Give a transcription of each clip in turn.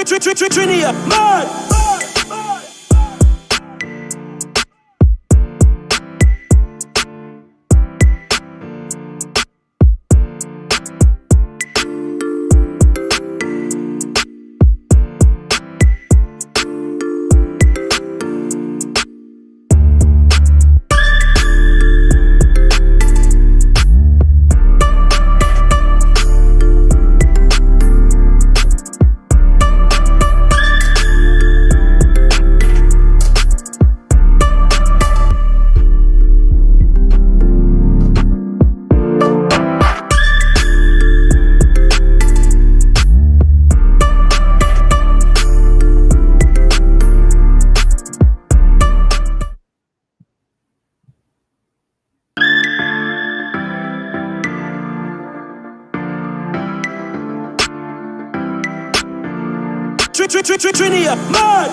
Trinidad, mad. Trinidad, mad.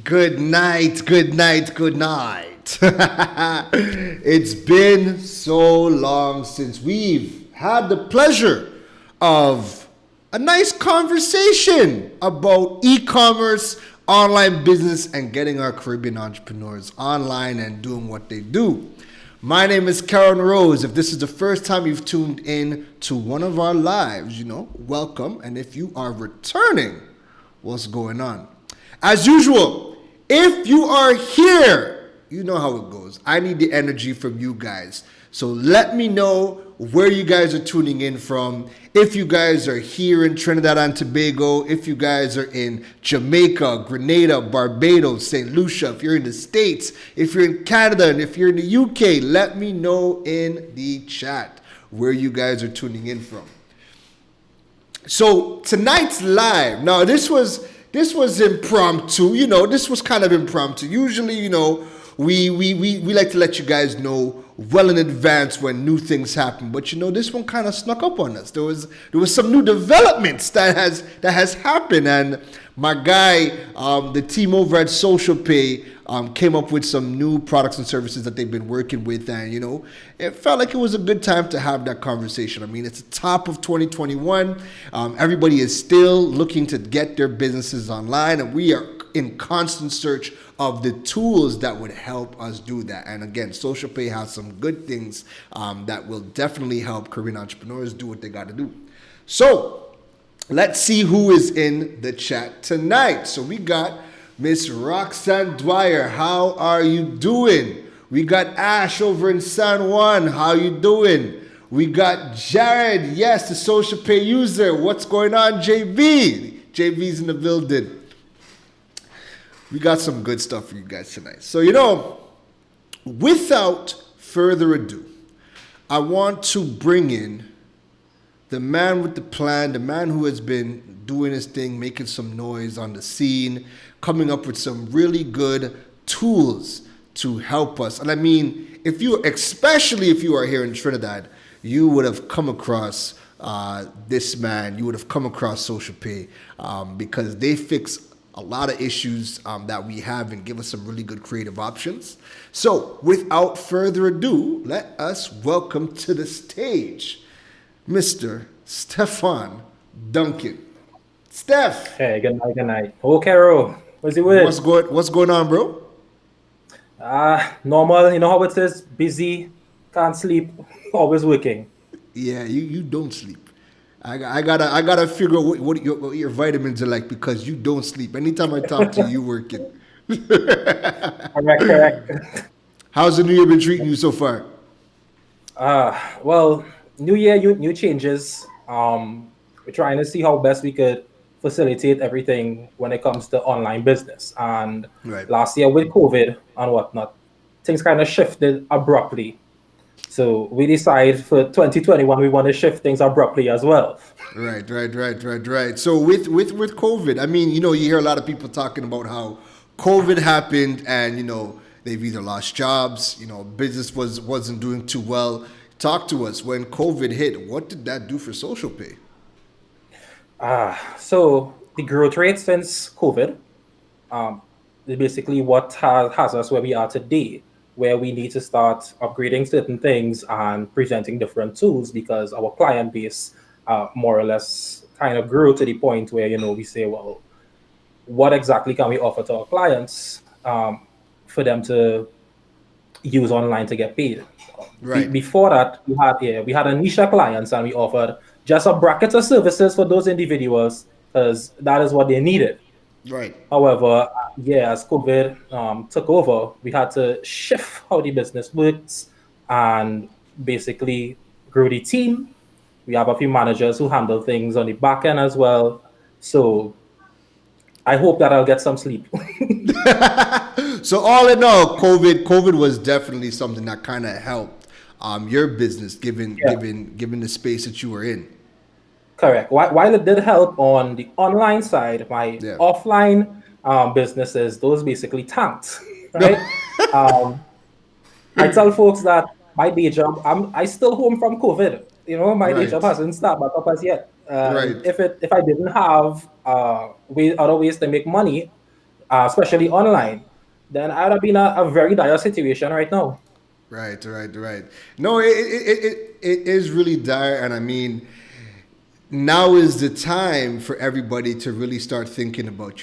Good night, good night, good night. It's been so long since we've had the pleasure of a nice conversation about e-commerce, online business, and getting our Caribbean entrepreneurs online and doing what they do. My name is Keron Rose. If this is the first time you've tuned in to one of our lives, welcome. And if you are returning, what's going on? As usual, if you are here, you know how it goes. I need the energy from you guys. So let me know where you guys are tuning in from. If you guys are here in Trinidad and Tobago, if you guys are in Jamaica, Grenada, Barbados, St. Lucia, if you're in the States, if you're in Canada, and if you're in the UK, let me know in the chat where you guys are tuning in from. So tonight's live. Now this was impromptu, this was kind of impromptu. Usually, we like to let you guys know well in advance when new things happen. But this one kind of snuck up on us. There was some new developments that has happened, and my guy, the team over at Social Pay, came up with some new products and services that they've been working with, and it felt like it was a good time to have that conversation. I mean, it's the top of 2021. Everybody is still looking to get their businesses online, and we are in constant search of the tools that would help us do that. And again, Social Pay has some good things that will definitely help Caribbean entrepreneurs do what they got to do. So let's see who is in the chat tonight. So we got Miss Roxanne Dwyer. How are you doing? We got Ash over in San Juan. How you doing? We got Jared. Yes, the Social Pay user. What's going on, JB? JB's in the building. We got some good stuff for you guys tonight. So, without further ado, I want to bring in the man with the plan, the man who has been doing his thing, making some noise on the scene, coming up with some really good tools to help us. And I mean, especially if you are here in Trinidad, you would have come across this man, you would have come across Social Pay because they fix a lot of issues that we have and give us some really good creative options. So without further ado, let us welcome to the stage Mr. Stephon Duncan. Steph. Hey, good night. Oh, Keron, what's it with? What's going on, bro? Normal, you know how it is, busy, can't sleep, always working. Yeah, you don't sleep. I gotta figure out what your vitamins are like because you don't sleep. Anytime I talk to you, you're working. Correct. How's the new year been treating you so far? Well, new year, new changes. We're trying to see how best we could facilitate everything when it comes to online business. And Right. last year with COVID and whatnot, things kind of shifted abruptly. So we decided for 2021 we want to shift things abruptly as well. Right. So with COVID, I mean, you hear a lot of people talking about how COVID happened, and they've either lost jobs, business wasn't doing too well. Talk to us, when COVID hit, what did that do for social pay? So the growth rate since COVID is basically what has us where we are today, where we need to start upgrading certain things and presenting different tools because our client base more or less kind of grew to the point where we say, well, what exactly can we offer to our clients for them to use online to get paid. Right. Before that, we had a niche of clients and we offered just a bracket of services for those individuals because that is what they needed. Right. However, as COVID took over, we had to shift how the business works and basically grow the team. We have a few managers who handle things on the back end as well. So I hope that I'll get some sleep. So all in all, COVID was definitely something that kind of helped your business, given Yeah. given the space that you were in. Correct. While it did help on the online side, my Yeah. offline businesses, those basically tanked, No. right? Um, I tell folks that my day job, I still home from COVID. My day job Right. hasn't started back up as yet. And Right. if I didn't have other ways to make money, especially online, then I'd have been a very dire situation right now. Right. No, it is really dire, and I mean, now is the time for everybody to really start thinking about,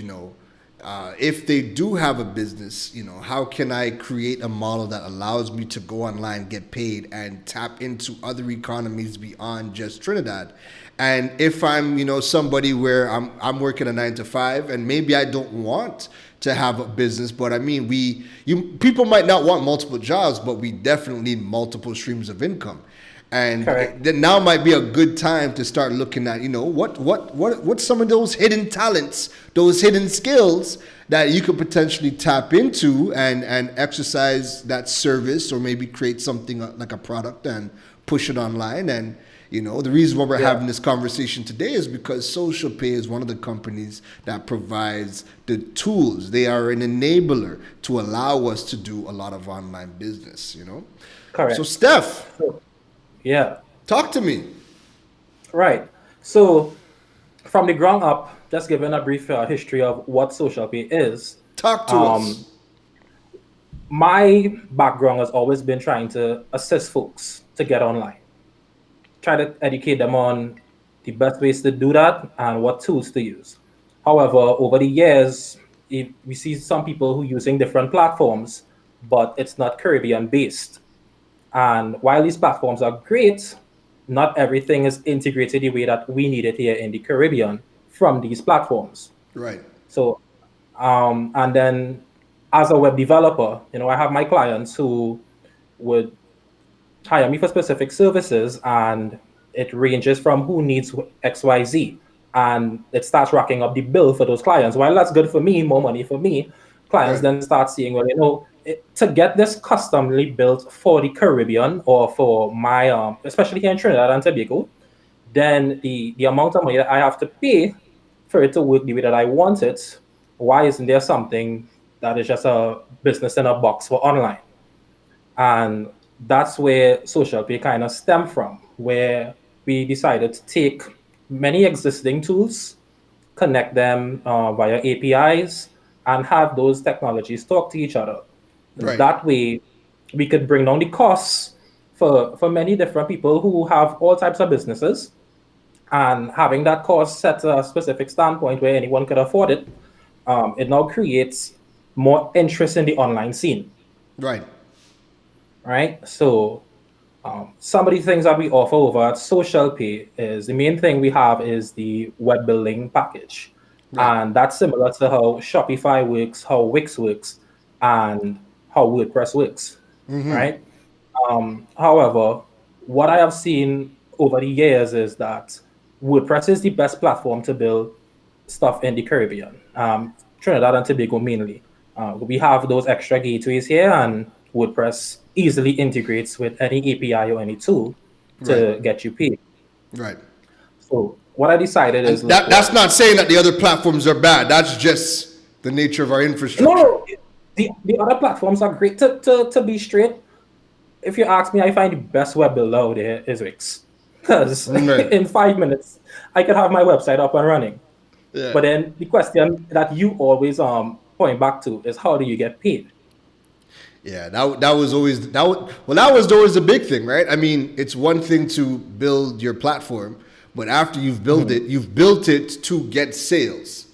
if they do have a business, how can I create a model that allows me to go online, get paid, and tap into other economies beyond just Trinidad? And if I'm, somebody where I'm working a 9 to 5, and maybe I don't want to have a business, but I mean, people might not want multiple jobs, but we definitely need multiple streams of income. And Correct. then now might be a good time to start looking at, what's some of those hidden talents, those hidden skills that you could potentially tap into and exercise that service, or maybe create something like a product and push it online. And the reason why we're having this conversation today is because Social Pay is one of the companies that provides the tools. They are an enabler to allow us to do a lot of online business. So Correct. Steph, So, yeah. talk to me. Right. So from the ground up, just giving a brief history of what social pay is. Talk to Um, us. my background has always been trying to assist folks to get online, try to educate them on the best ways to do that and what tools to use. However, over the years, we see some people who using different platforms, but it's not Caribbean based. And while these platforms are great, not everything is integrated the way that we need it here in the Caribbean from these platforms. Right. So, and then as a web developer, I have my clients who would hire me for specific services, and it ranges from who needs XYZ. And it starts racking up the bill for those clients. While that's good for me, more money for me, clients Right. then start seeing, well, to get this customly built for the Caribbean or for my, especially here in Trinidad and Tobago, then the amount of money that I have to pay for it to work the way that I want it, why isn't there something that is just a business in a box for online? And that's where social pay kind of stem from, where we decided to take many existing tools, connect them via APIs, and have those technologies talk to each other. Right. That way, we could bring down the costs for many different people who have all types of businesses, and having that cost set to a specific standpoint where anyone could afford it, it now creates more interest in the online scene, Right. right? So some of the things that we offer over at Social Pay is the main thing we have is the web building package. Right. And that's similar to how Shopify works, how Wix works, and how WordPress works, right? However, what I have seen over the years is that WordPress is the best platform to build stuff in the Caribbean, Trinidad and Tobago mainly. We have those extra gateways here, and WordPress easily integrates with any API or any tool Right. to get you paid. Right. So what I decided is, And look, that's well, not saying that the other platforms are bad. That's just the nature of our no, infrastructure. no, the other platforms are great. To be straight, if you ask me, I find the best web builder out there is Wix, because Right. in 5 minutes I could have my website up and running. Yeah. But then the question that you always point back to is, how do you get paid? Yeah, that was always that was always the big thing, right? I mean, it's one thing to build your platform, but after you've built it to get sales.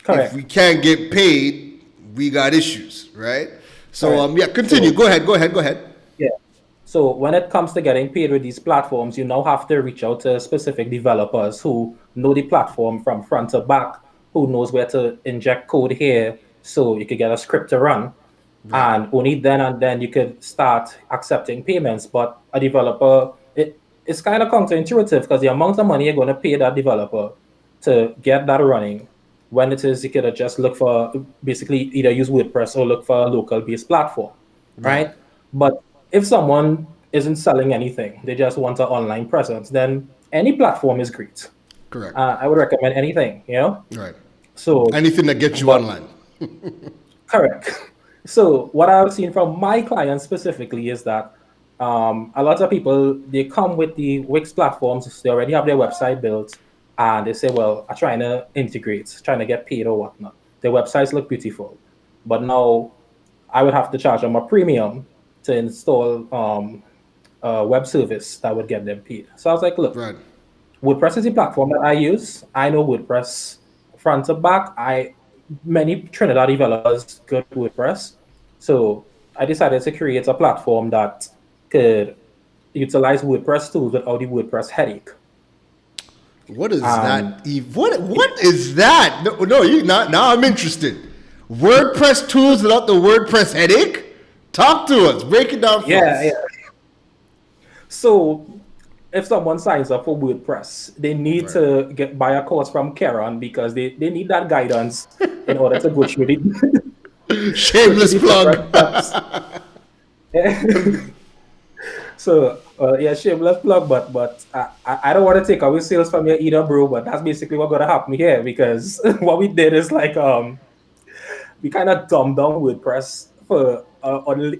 If we Correct. can't get paid, we got issues, right? So Correct. yeah, continue. So Go ahead. yeah. So when it comes to getting paid with these platforms, you now have to reach out to specific developers who know the platform from front to back, who knows where to inject code here, so you could get a script to run. Right. And only then and then you could start accepting payments. But a developer, it's kind of counterintuitive, because the amount of money you're going to pay that developer to get that running, when it is you could just look for, basically either use WordPress or look for a local based platform, Right. right? But if someone isn't selling anything, they just want an online presence, then any platform is great. Correct. I would recommend anything. Right. So, Anything that gets you but online. correct. So what I've seen from my clients specifically is that a lot of people, they come with the Wix platforms, they already have their website built, and they say, well, I'm trying to integrate, trying to get paid or whatnot. Their websites look beautiful, but now I would have to charge them a premium to install a web service that would get them paid. So I was like, look, Right. WordPress is the platform that I use. I know WordPress front to back. I Many Trinidad developers good WordPress, so I decided to create a platform that could utilize WordPress tools without the WordPress headache. What is And that? What is that? No, no, you not now. I'm interested. WordPress tools without the WordPress headache. Talk to us. Break it down for yeah, yeah. us. So if someone signs up for WordPress, they need Right. to get buy a course from Keron, because they need that guidance in order to go through the go through Shameless the plug. different steps. So yeah, shameless plug, but I don't want to take away sales from you either, bro. But that's basically what gonna happen here, because what we did is like we kind of dumbed down WordPress for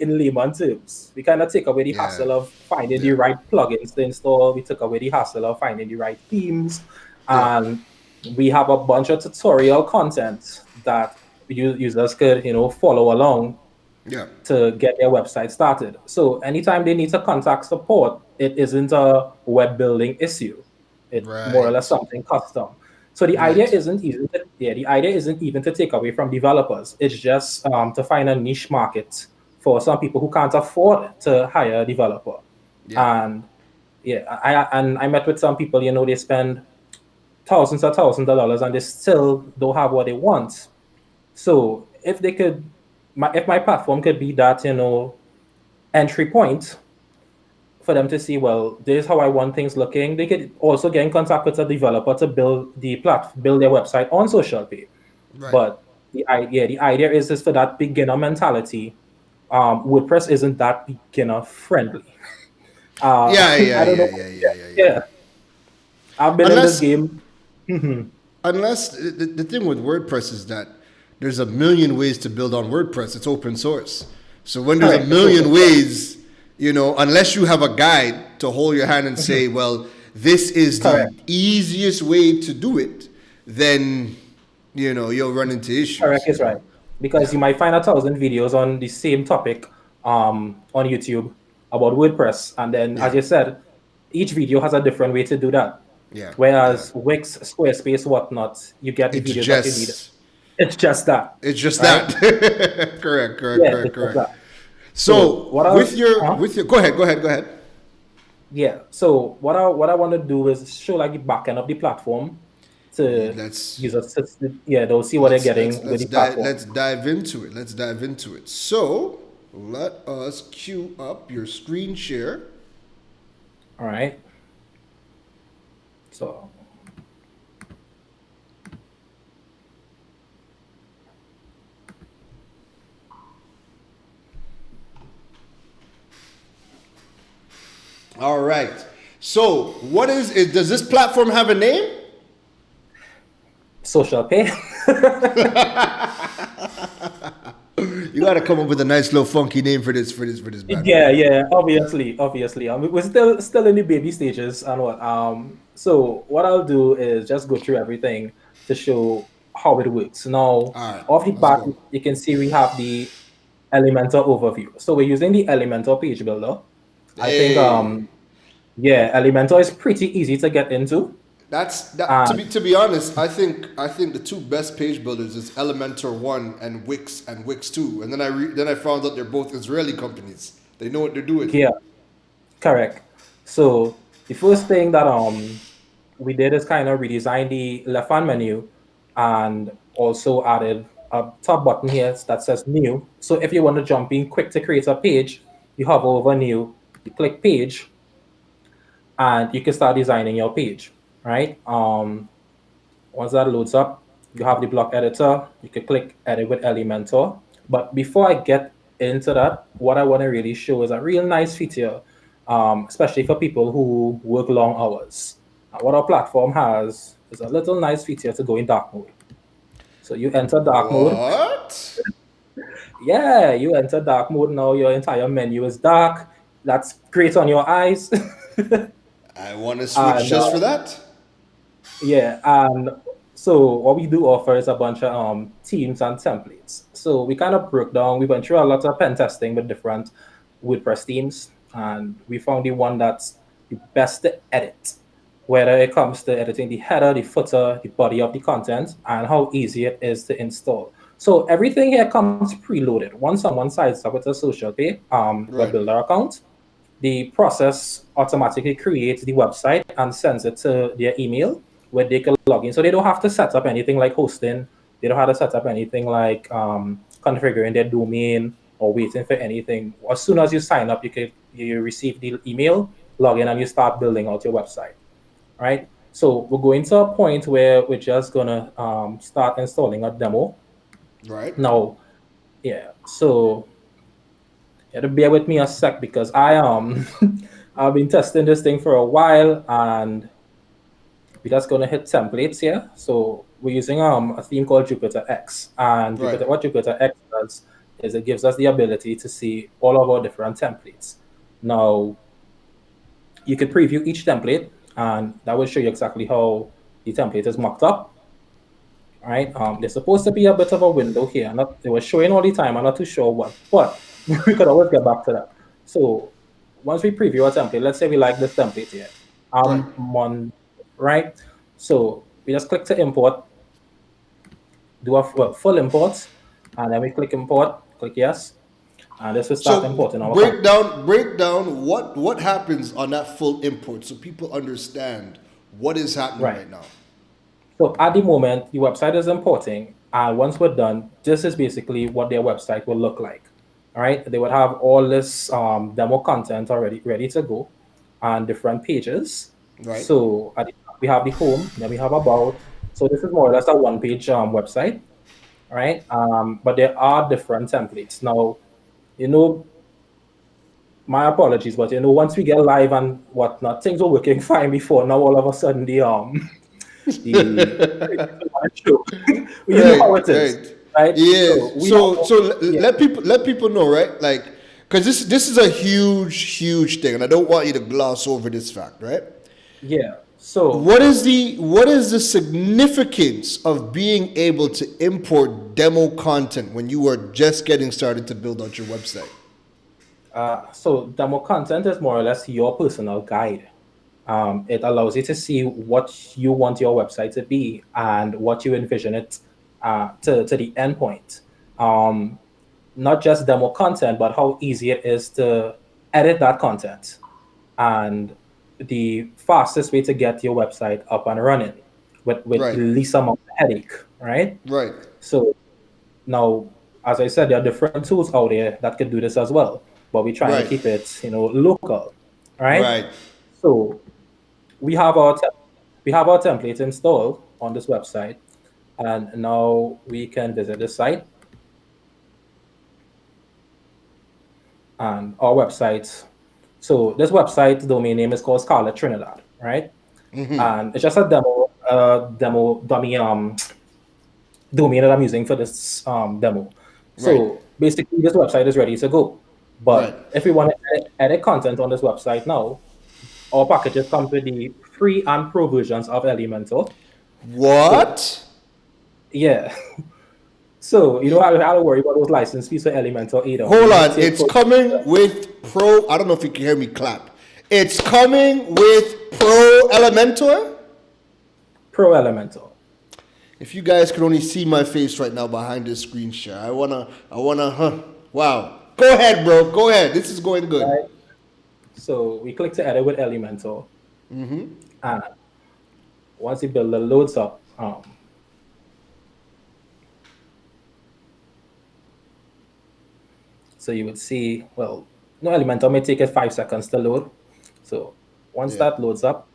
in layman terms. We kind of take away the Yeah. hassle of finding the Yeah. right plugins to install. We took away the hassle of finding the right themes, Yeah. and we have a bunch of tutorial content that users could follow along Yeah. to get their website started. So anytime they need to contact support, it isn't a web building issue. It's more or less Right. something custom. So the idea Right. isn't even the idea isn't even to take away from developers. It's just to find a niche market for some people who can't afford to hire a developer. Yeah. And yeah, I met with some people, they spend thousands of dollars and they still don't have what they want. So if they could, if my platform could be that entry point for them to see, well, this is how I want things looking. They could also get in contact with a developer to build their website on social pay. Right. But the idea is for that beginner mentality. WordPress isn't that beginner friendly. Yeah. I Yeah. don't Yeah. know. Yeah. Yeah, Yeah. Yeah. Yeah. yeah. I've been in this Unless game. Mhm. unless the thing with WordPress is that there's a million ways to build on WordPress. It's open source. So when there's a Correct. It's open million source. ways, unless you have a guide to hold your hand and say, well, this is the Correct. easiest way to do it, then you'll run into Correct issues. is right. Because Yeah. you might find 1,000 videos on the same topic on YouTube about WordPress. And then, as Yeah. you said, each video has a different way to do that. Yeah. Yeah. Whereas Wix, Squarespace, whatnot, you get the It's videos that you need. just It's just that, it's just right? that. Correct. Correct. Yeah, Correct. it's just Correct. that. So So what I with your go ahead. yeah. So what I want to do is show like the back end of the platform to Let's users. Yeah, they'll see what they're getting with let's the dive platform. let's dive into it. Let's dive into it. So let us queue up your screen share. All right. So All right. So, what is it? Does this platform have a name? Social pay. You got to come up with a nice little funky name for this bad boy. Yeah. Obviously. We're still in the baby stages and what. So what I'll do is just go through everything to show how it works. Now, All right, off the let's bat, go. you can see we have the Elementor overview. So we're using the Elementor page builder. I think Hey, yeah, Elementor is pretty easy to get into. that's that. And To be honest, I think the two best page builders is Elementor One and Wix Two, and then I found out they're both Israeli companies. They know what they're doing. yeah, correct. So the first thing that we did is kind of redesign the left hand menu and also added a top button here that says new. So if you want to jump in quick to create a page, you hover over new, you click page, and you can start designing your page, right? Once that loads up, you have the block editor. You can click edit with Elementor. But before I get into that, what I want to really show is a real nice feature, especially for people who work long hours. What our platform has is a little nice feature to go in dark mode. So you enter dark mode. What? Yeah, you enter dark mode now. Your entire menu is dark. That's great on your eyes. I want to switch and just for that. Yeah, and so what we do offer is a bunch of themes and templates. So we kind of broke down, we went through a lot of pen testing with different WordPress themes, and we found the one that's the best to edit, whether it comes to editing the header, the footer, the body of the content, and how easy it is to install. So everything here comes preloaded. Once someone signs up with a social pay web Right. builder account, the process automatically creates the website and sends it to their email where they can log in. So they don't have to set up anything like hosting. They don't have to set up anything like configuring their domain or waiting for anything. As soon as you sign up, you receive the email, log in, and you start building out your website. Right. So we're going to a point where we're just gonna start installing a demo. Right. Now, yeah. So you have to bear with me a sec because I I've been testing this thing for a while and we're just gonna hit templates here. So we're using a theme called Jupyter X. And Right. What Jupyter X does is it gives us the ability to see all of our different templates. Now you can preview each template and that will show you exactly how the template is mocked up. Right? There's supposed to be a bit of a window here. Not It was showing all the time. I'm not too sure what, but we could always get back to that. So once we preview a template, let's say we like this template here. Right. Right? So we just click to import, do a full import, and then we click import, click yes, and this will start So importing our content. break down what happens on that full import so people understand what is happening Right. right now. So at the moment, the website is importing, and once we're done, this is basically what their website will look like. All right, they would have all this demo content already ready to go, on different pages. Right. So we have the home, then we have about. So this is more or less a one-page website, all right? But there are different templates now. You know, my apologies, but once we get live and whatnot, things were working fine before. Now all of a sudden the you know how Right, it is, right. right? Yeah. So we have yeah, Let people know, right? Like, because this is a huge thing, and I don't want you to gloss over this fact, right? yeah. So What is the significance of being able to import demo content when you are just getting started to build out your website? so demo content is more or less your personal guide. It allows you to see what you want your website to be and what you envision it to the endpoint. Um, Not just demo content, but how easy it is to edit that content and the fastest way to get your website up and running with the Right, least amount of headache, right? right, So now, as I said, there are different tools out there that could do this as well, but we're trying to right, keep it, local, right? right. So we have our we have our template installed on this website, and now we can visit the site and our website. So this website domain name is called Scarlet Trinidad, right? And it's just a demo dummy domain that I'm using for this demo. Right. So basically, this website is ready to go. Right. But if we want to edit content on this website now, our packages come with the free and pro versions of Elementor. So What? yeah, so you don't have to worry about those license fees for Elementor either. Hold We on. take It's coming with Pro. I don't know if you can hear me clap. It's coming with Pro Elementor. pro Elementor. If you guys could only see my face right now behind this screen share, wow. Go ahead, bro. Go ahead. This is going good. Right? So we click to edit with Elementor. And once the builder loads up, so you would see, well, no, Elementor may take it 5 seconds to load. So once that loads up,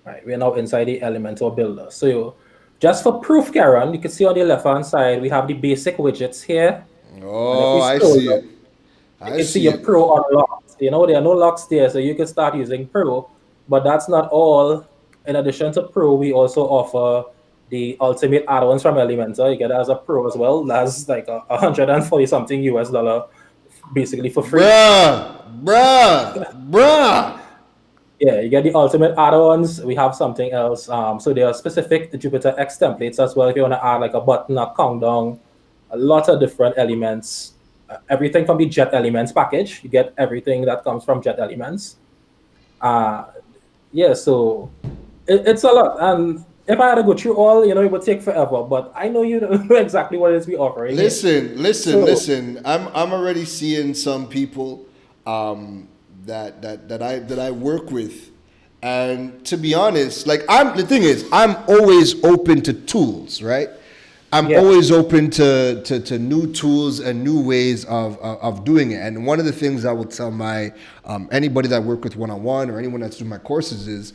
right, we're now inside the Elementor builder. So just for proof, Keron, you can see on the left-hand side, we have the basic widgets here. Oh, I see it. You can see your Pro unlocked. You know, there are no locks there, so you can start using Pro. But that's not all. In addition to Pro, we also offer the ultimate add-ons from Elementor. You get it as a Pro as well. That's like $140 something US, basically for free. Bruh. Yeah, you get the ultimate add-ons. We have something else. So there are specific Jupyter X templates as well. If you want to add like a button, a countdown, a lot of different elements. Everything from the Jet Elements package. You get everything that comes from Jet Elements. Yeah, so it's a lot. And if I had to go through all, it would take forever. But I know you know exactly what it is we offering. Listen. I'm already seeing some people that I work with, and to be honest, like the thing is, I'm always open to tools, right? I'm always open to new tools and new ways of doing it. And one of the things I would tell my anybody that I work with one-on-one or anyone that's doing my courses is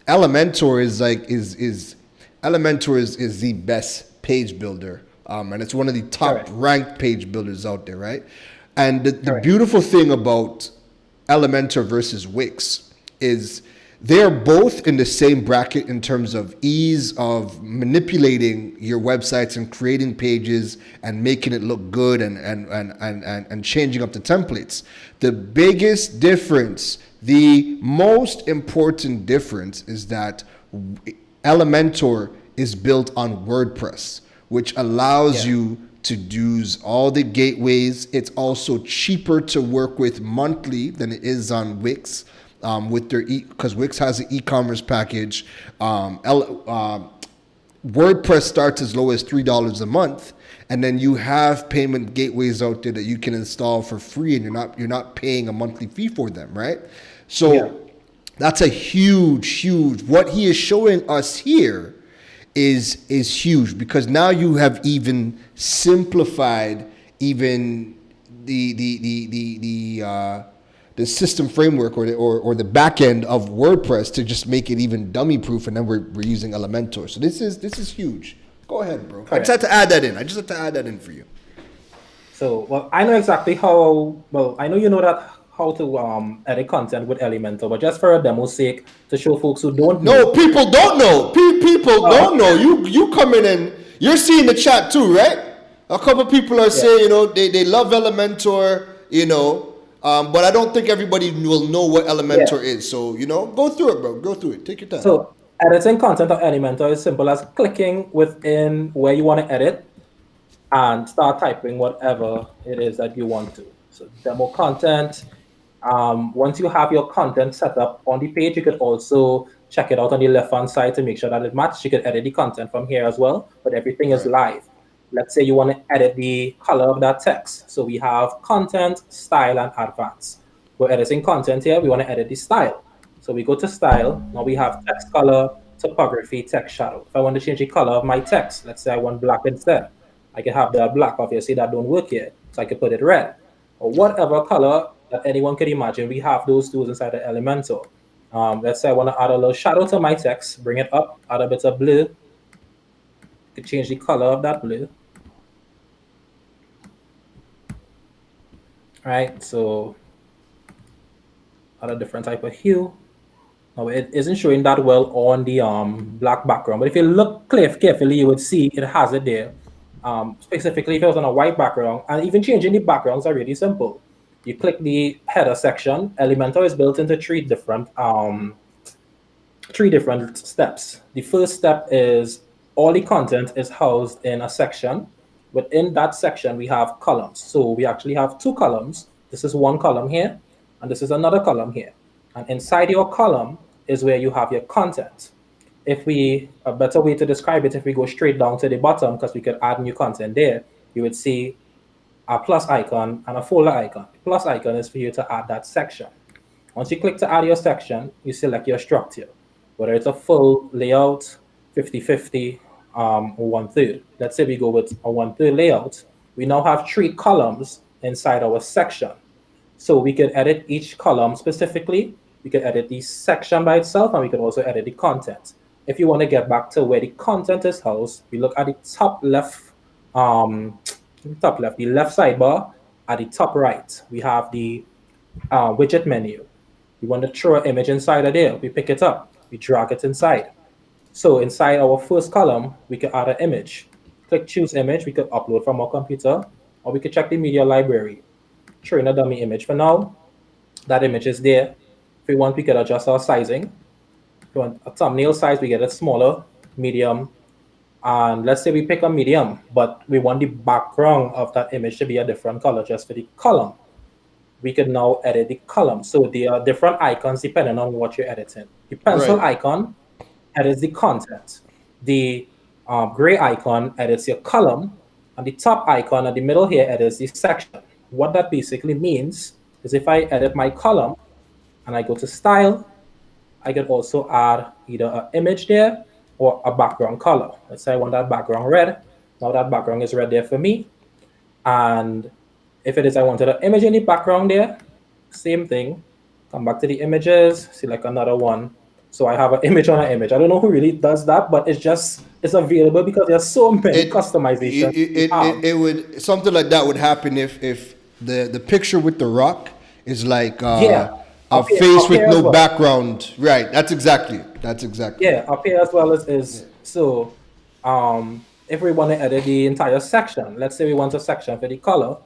Elementor is the best page builder. And it's one of the top ranked page builders out there, right? And the beautiful thing about Elementor versus Wix is they're both in the same bracket in terms of ease of manipulating your websites and creating pages and making it look good and changing up the templates. The biggest difference, the most important difference is that Elementor is built on WordPress, which allows you to use all the gateways. It's also cheaper to work with monthly than it is on Wix. With their because Wix has an e-commerce package. WordPress starts as low as $3 a month, and then you have payment gateways out there that you can install for free, and you're not paying a monthly fee for them, right? So that's a huge. What he is showing us here is huge, because now you have even simplified even the system framework or the back end of WordPress to just make it even dummy proof, and then we're using Elementor. So this is huge. Go ahead, bro. I just had to add that in. For you. So I know exactly how. Well, I know you know that how to edit content with Elementor, but just for a demo's sake, to show folks who don't know. No, people don't know. People don't know. You come in and you're seeing the chat too, right? A couple people are saying, they love Elementor, but I don't think everybody will know what Elementor is. So, go through it, bro. Go through it. Take your time. So editing content on Elementor is simple as clicking within where you want to edit and start typing whatever it is that you want to. So demo content. Once you have your content set up on the page, you could also check it out on the left-hand side to make sure that it matches. You could edit the content from here as well, but everything is live. Let's say you want to edit the color of that text. So we have content, style, and advanced. We're editing content here. We want to edit the style. So we go to style. Now we have text color, typography, text shadow. If I want to change the color of my text, let's say I want black instead. I can have that black. Obviously, that don't work here. So I can put it red. Or whatever color that anyone could imagine. We have those tools inside the Elementor. Let's say I want to add a little shadow to my text. Bring it up, add a bit of blue. You could change the color of that blue. right? So add a different type of hue. Now it isn't showing that well on the black background, but if you look carefully, you would see it has it there. Specifically, if it was on a white background, and even changing the backgrounds are really simple. You click the header section. Elementor is built into three different steps. The first step is all the content is housed in a section. Within that section, we have columns. So we actually have two columns. This is one column here, and this is another column here. And inside your column is where you have your content. A better way to describe it, if we go straight down to the bottom, because we could add new content there, you would see a plus icon and a folder icon. The plus icon is for you to add that section. Once you click to add your section, you select your structure, whether it's a full layout, 50/50, or 1/3. Let's say we go with a 1/3 layout. We now have three columns inside our section. So we can edit each column specifically. We can edit the section by itself, and we can also edit the content. If you want to get back to where the content is housed, we look at the top left, the left sidebar. At the top right, we have the widget menu. We want to throw an image inside of there. We pick it up, we drag it inside. So inside our first column, we can add an image. Click choose image, we could upload from our computer, or we could check the media library. Throw in a dummy image for now. That image is there. If we want, we could adjust our sizing. If we want a thumbnail size, we get it smaller, medium, and let's say we pick a medium, but we want the background of that image to be a different color just for the column. We can now edit the column. So there are different icons depending on what you're editing. The pencil icon edits the content. The gray icon edits your column, and the top icon at the middle here edits the section. What that basically means is if I edit my column and I go to style, I can also add either an image there or a background color. Let's say I want that background red. Now that background is red there for me. And if it is I wanted an image in the background there, same thing. Come back to the images, select another one. So I have an image on an image. I don't know who really does that, but it's available because there's so many customizations. It would something like that would happen if the picture with the rock is like a face with no background. Right. That's exactly. Yeah, up here as well is so if we want to edit the entire section, let's say we want a section for the color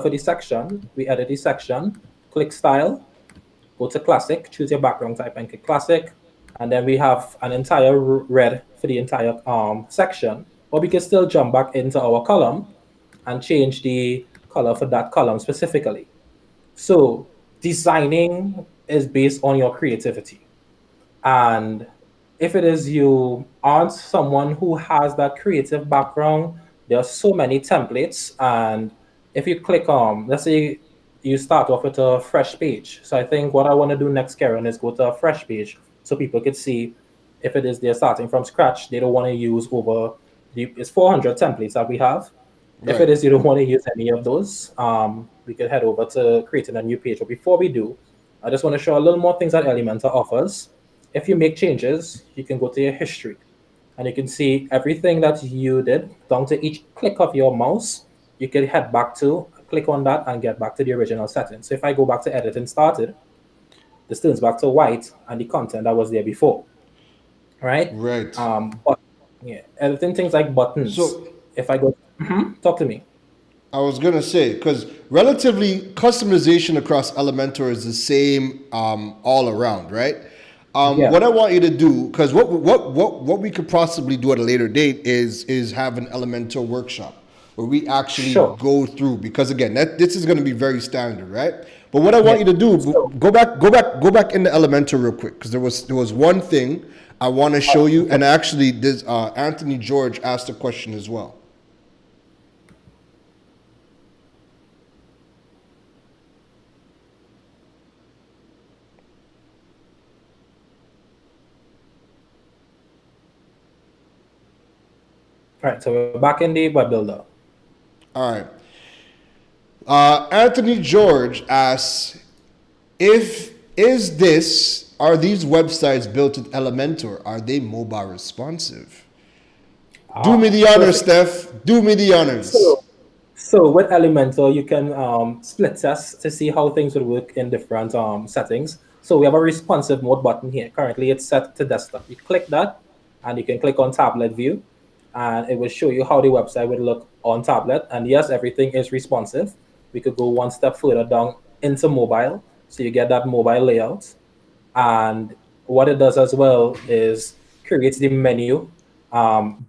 for the section, we edit the section, click style, go to classic, choose your background type and click classic, and then we have an entire red for the entire section. Or we can still jump back into our column and change the color for that column specifically. So designing is based on your creativity. And if it is you aren't someone who has that creative background, there are so many templates. And if you click on, let's say you start off with a fresh page. So I think what I want to do next, Keron, is go to a fresh page so people could see if it is they're starting from scratch. They don't want to use it's 400 templates that we have. Right. If it is you don't want to use any of those, we can head over to creating a new page. But before we do, I just want to show a little more things that Elementor offers. If you make changes, you can go to your history and you can see everything that you did down to each click of your mouse. You can head back to, click on that and get back to the original settings. So if I go back to editing started, this turns back to white and the content that was there before. Right? Right. But yeah, editing things like buttons. So if I go, talk to me. I was gonna say, because relatively customization across Elementor is the same all around, right? What I want you to do, because what we could possibly do at a later date is have an Elementor workshop where we actually go through, because again, this is going to be very standard, right? But what I want you to do, go back into Elementor real quick, because there was one thing I want to show you, and actually, this Anthony George asked a question as well. All right, so we're back in the web builder. All right. Anthony George asks, are these websites built with Elementor? Are they mobile responsive? Do me the honor, Steph. Do me the honors. So with Elementor, you can split test to see how things would work in different settings. So we have a responsive mode button here. Currently, it's set to desktop. You click that, and you can click on tablet view, and it will show you how the website would look on tablet. And yes, everything is responsive. We could go one step further down into mobile, so you get that mobile layout. And what it does as well is creates the menu.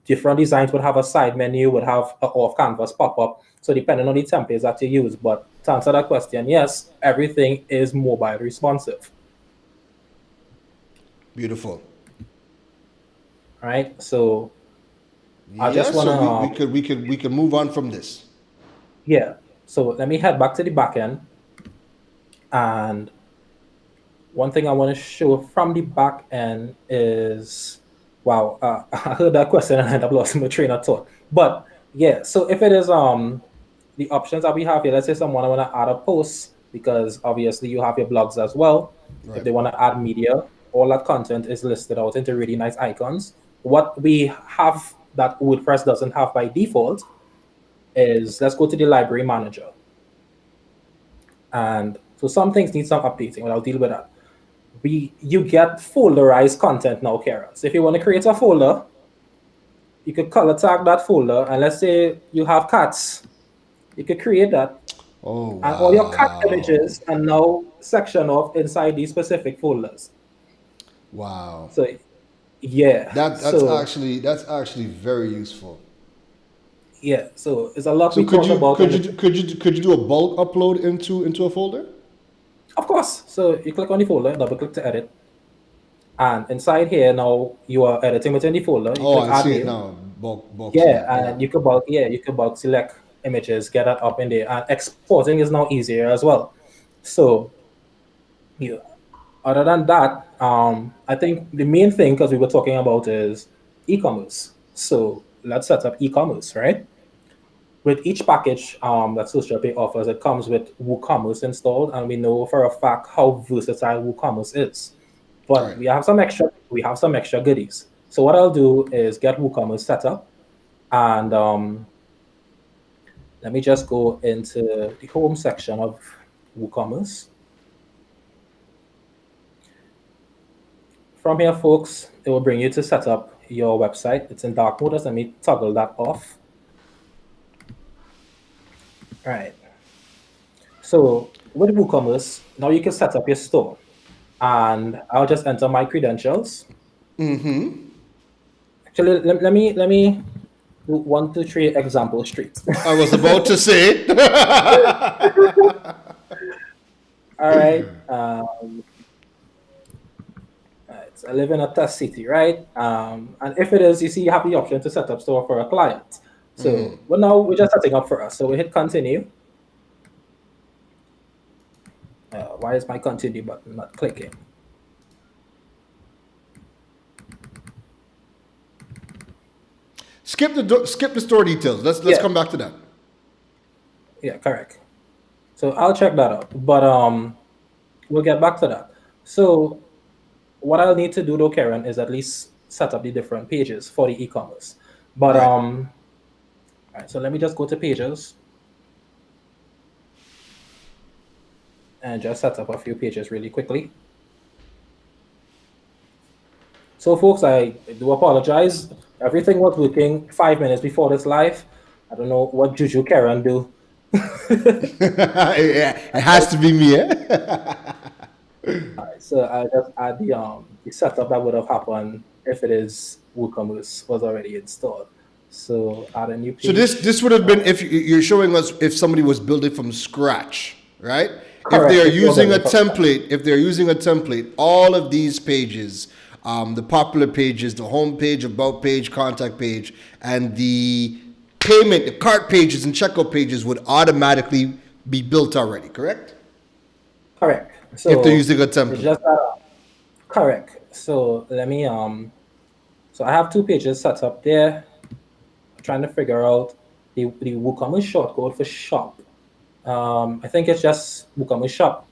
Different designs would have a side menu, would have a off canvas pop up. So depending on the templates that you use, but to answer that question, yes, everything is mobile responsive. Beautiful. All right. So I Yeah, just want so to we could move on from this. yeah. So let me head back to the back end, and one thing I want to show from the back end is, wow, I heard that question and I ended up losing my train of thought. But yeah, so if it is the options that we have here, let's say someone want to add a post, because obviously you have your blogs as well. If Right. they want to add media, all that content is listed out into really nice icons. What we have that WordPress doesn't have by default is, let's go to the library manager. And so some things need some updating, but I'll deal with that. You get folderized content now, Keron. So if you want to create a folder, you could color tag that folder, and let's say you have cats, you could create that, Oh and all your cat wow. images are now sectioned off inside these specific folders. Wow. So yeah, That's actually very useful. yeah, so it's a lot So we talk about. could you do a bulk upload into a folder? Of course. So you click on the folder, double click to edit, and inside here now you are editing within the folder. You Oh, click I add see it new. now. Bulk Yeah, select. and you could bulk select images, get that up in there, and exporting is now easier as well. So yeah. Other than that, I think the main thing, because we were talking about, is e-commerce. So let's set up e-commerce, right? With each package that SocialPay offers, it comes with WooCommerce installed, and we know for a fact how versatile WooCommerce is. But Right. we have some extra goodies. So what I'll do is get WooCommerce set up, and let me just go into the home section of WooCommerce. From here, folks, it will bring you to set up your website. It's in dark mode. Let me toggle that off. All right. So with WooCommerce, now you can set up your store. And I'll just enter my credentials. Actually, let me do 1, 2, 3 example streets. I was about to say. All right. So I live in a test city, right? And if it is, you see, you have the option to set up store for a client. So, well, now we're just setting up for us. So we hit continue. Why is my continue button not clicking? Skip the store details. Let's Yeah. come back to that. Yeah, correct. So I'll check that out, but we'll get back to that. So what I'll need to do though, Keron, is at least set up the different pages for the e-commerce. But Right. all right, so let me just go to pages and just set up a few pages really quickly. So folks, I do apologize. Everything was working 5 minutes before this live. I don't know what Juju Keron do. Yeah, it has to be me. Eh? Alright, so I just add the setup that would have happened if it is WooCommerce was already installed. So add a new page. So this would have been if you're showing us if somebody was building from scratch, right? Correct. If they are If you're using a building from template, all of these pages, the popular pages, the home page, about page, contact page, and the payment, the cart pages and checkout pages would automatically be built already, correct? Correct. So If they're using a it's template. just correct. So let me so I have 2 pages set up there. I'm trying to figure out the WooCommerce shortcode for shop. I think it's just WooCommerce shop.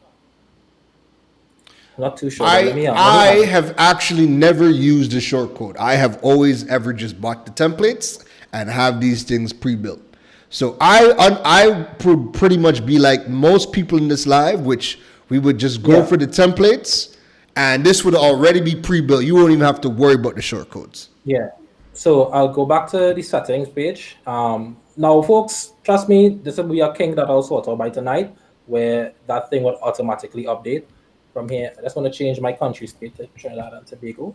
I'm not too sure. But I have actually never used a shortcode. I have always ever just bought the templates and have these things pre-built. So I pretty much be like most people in this live, which we would just go for the templates, and this would already be pre-built. You won't even have to worry about the shortcodes. Yeah. So I'll go back to the settings page. Now, folks, trust me, this will be a king that I'll sort out by tonight, where that thing will automatically update. From here, I just want to change my country state to Trinidad and Tobago,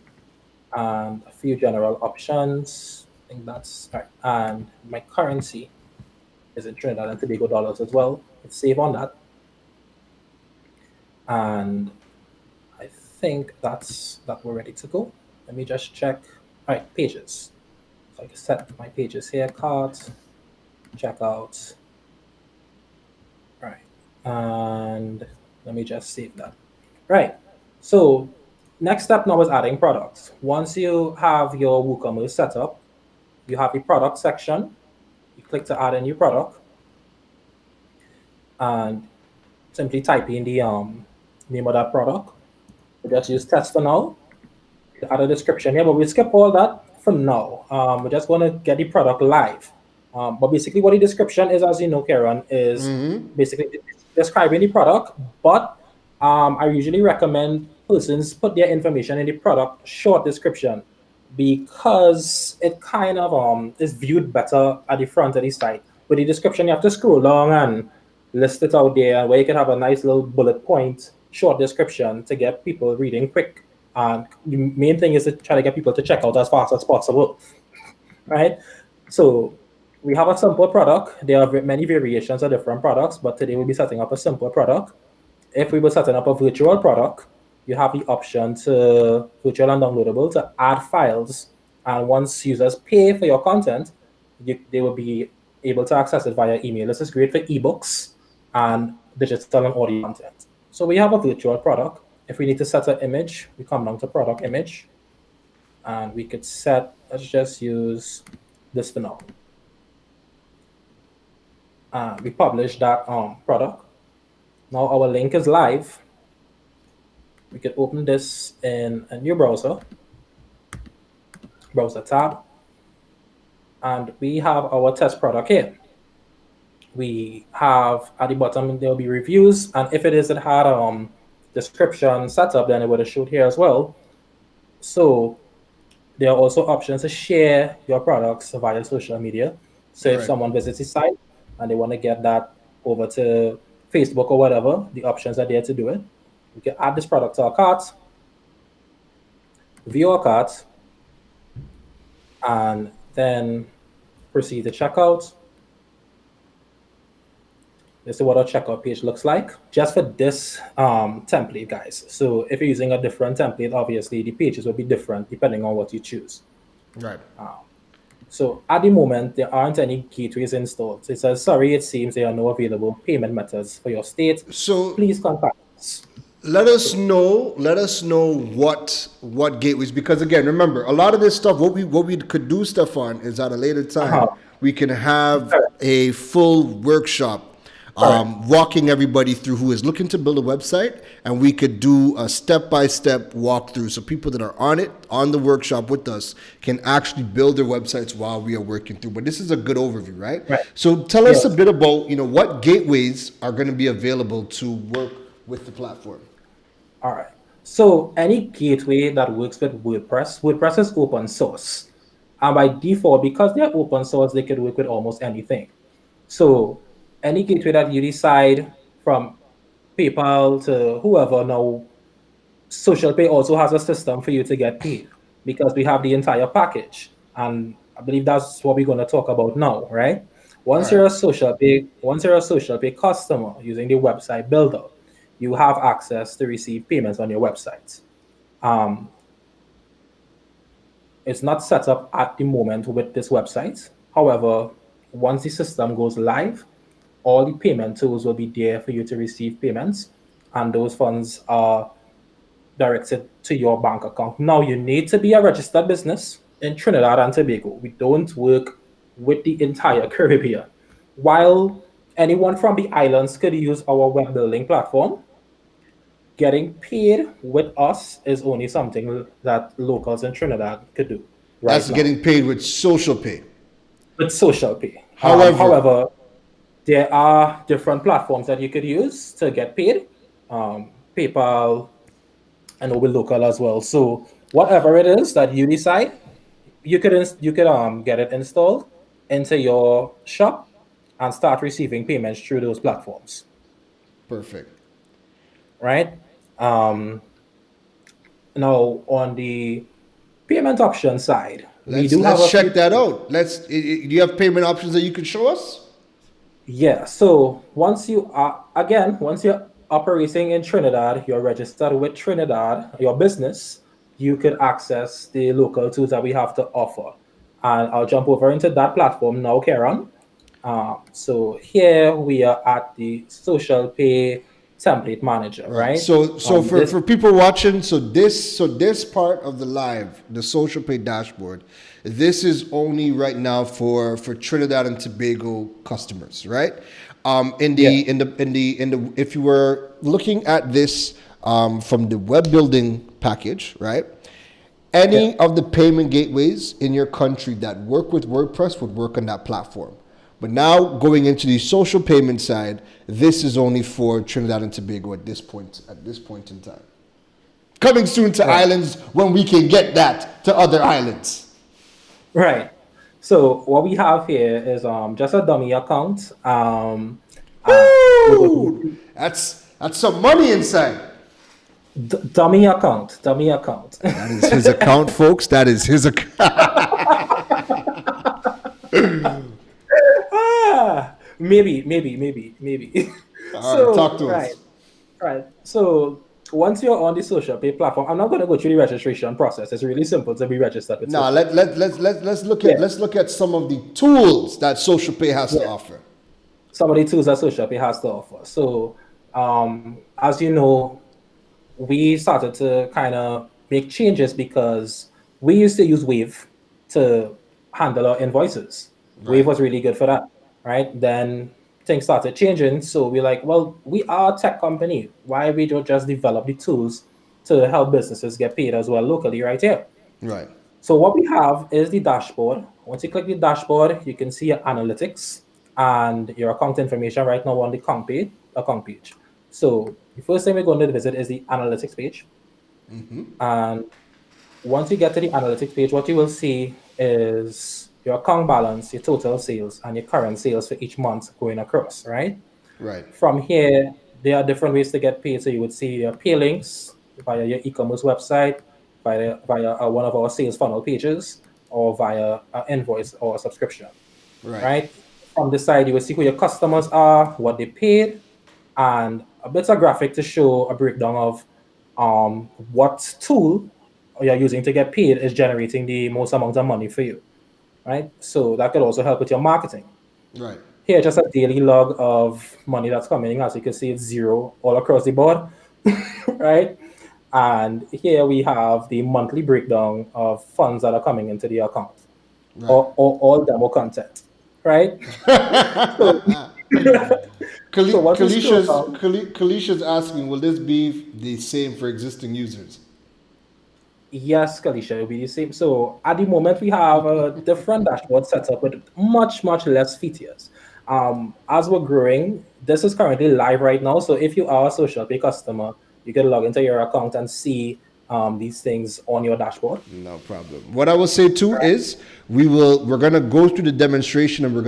and a few general options. I think that's right. And my currency is in Trinidad and Tobago dollars as well. Let's save on that. And I think that we're ready to go. Let me just check. All right, pages. So I can set my pages here, cart, checkout. All right, and let me just save that. Right, so next step now is adding products. Once you have your WooCommerce set up, you have a product section. You click to add a new product, and simply type in the name of that product. We just use test for now. Add a description here, but we'll skip all that for now. We're just going to get the product live. But basically what the description is, as you know, Keron, is basically describing the product, but I usually recommend persons put their information in the product short description, because it kind of is viewed better at the front of the site. With the description, you have to scroll down and list it out there, where you can have a nice little bullet point short description to get people reading quick. And the main thing is to try to get people to check out as fast as possible, right? So we have a simple product. There are many variations of different products, but today we'll be setting up a simple product. If we were setting up a virtual product, you have the option to virtual and downloadable to add files. And once users pay for your content, they will be able to access it via email. This is great for ebooks and digital and audio content. So we have a virtual product. If we need to set an image, we come down to product image, and we could set, let's just use this for now. We publish that product. Now our link is live. We could open this in a new browser tab, and we have our test product here. We have at the bottom, there'll be reviews, and if it had description setup, then it would have showed here as well. So there are also options to share your products via social media. So if someone visits the site and they want to get that over to Facebook or whatever, the options are there to do it. We can add this product to our cart, view our cart, and then proceed to checkout. This is what our checkout page looks like, just for this template, guys. So if you're using a different template, obviously the pages will be different depending on what you choose. Right. So at the moment, there aren't any gateways installed. So it says, sorry, it seems there are no available payment methods for your state. So please contact us. Let us know what gateways, because again, remember, a lot of this stuff, what we could do, Stephon, is at a later time, we can have a full workshop walking everybody through who is looking to build a website, and we could do a step-by-step walkthrough, so people that are on the workshop with us can actually build their websites while we are working through. But this is a good overview, right? So tell us a bit about what gateways are going to be available to work with the platform. All right. So any gateway that works with WordPress is open source, and by default, because they're open source, they could work with almost anything. So any gateway that you decide, from PayPal to whoever, now SocialPay also has a system for you to get paid, because we have the entire package, and I believe that's what we're going to talk about now, right? Once you're a SocialPay customer using the website builder, you have access to receive payments on your website. It's not set up at the moment with this website. However, once the system goes live, all the payment tools will be there for you to receive payments, and those funds are directed to your bank account. Now, you need to be a registered business in Trinidad and Tobago. We don't work with the entire Caribbean. While anyone from the islands could use our web building platform, getting paid with us is only something that locals in Trinidad could do. That's getting paid with SocialPay. With SocialPay. However, there are different platforms that you could use to get paid. PayPal and Obi Local as well. So whatever it is that you decide, you could get it installed into your shop and start receiving payments through those platforms, Perfect. right? Um, Now on the payment option side, we do have Let's a few. check that out. Do you have payment options that you can show us? Yeah, so once you're operating in Trinidad, you're registered with Trinidad, your business, you could access the local tools that we have to offer. And I'll jump over into that platform now, Keron. So here we are at the social pay template manager, Right. right? So This for people watching, this part of the live, the social pay dashboard, this is only right now for Trinidad and Tobago customers, right? Yeah, If you were looking at this from the web building package, right? yeah. Any of the payment gateways in your country that work with WordPress would work on that platform. But now going into the social payment side, this is only for Trinidad and Tobago at this point in time. Coming soon to Right. islands when we can get that to other islands. Right. So what we have here is just a dummy account. We're going Woo! to That's some money inside. dummy account, dummy account. That is his account, folks. That is his account. Maybe. All right, talk to Right, us. right. So once you're on the social pay platform, I'm not going to go through the registration process. It's really simple to be registered with Now social pay. Yeah, let's look at some of the tools that social pay has to yeah. offer. Some of the tools that social pay has to offer. So, as you know, we started to kind of make changes because we used to use Wave to handle our invoices. Wave Right. was really good for that, right? Then things started changing. So we're like, well, we are a tech company. Why we don't just develop the tools to help businesses get paid as well locally right here? Right. So what we have is the dashboard. Once you click the dashboard, you can see your analytics and your account information right now on the account page. So the first thing we're going to visit is the analytics page. And once you get to the analytics page, what you will see is your account balance, your total sales, and your current sales for each month going across, right? Right. From here, there are different ways to get paid. So you would see your pay links via your e-commerce website, via one of our sales funnel pages, or via an invoice or a subscription, Right. right? From this side, you will see who your customers are, what they paid, and a bit of graphic to show a breakdown of what tool you're using to get paid is generating the most amount of money for you, right? So that could also help with your marketing. Right. Here, just a daily log of money that's coming. As you can see, it's zero all across the board, right? And here we have the monthly breakdown of funds that are coming into the account, Right. or all demo content, right? So, so once we scroll down, Kalisha's asking, will this be the same for existing users? yes, Kalisha, it'll be the same. So at the moment, we have a different dashboard set up with much less features. As we're growing, this is currently live right now. So if you are a social pay customer, you can log into your account and see these things on your dashboard. No problem. What I will say too is we're gonna go through the demonstration and we're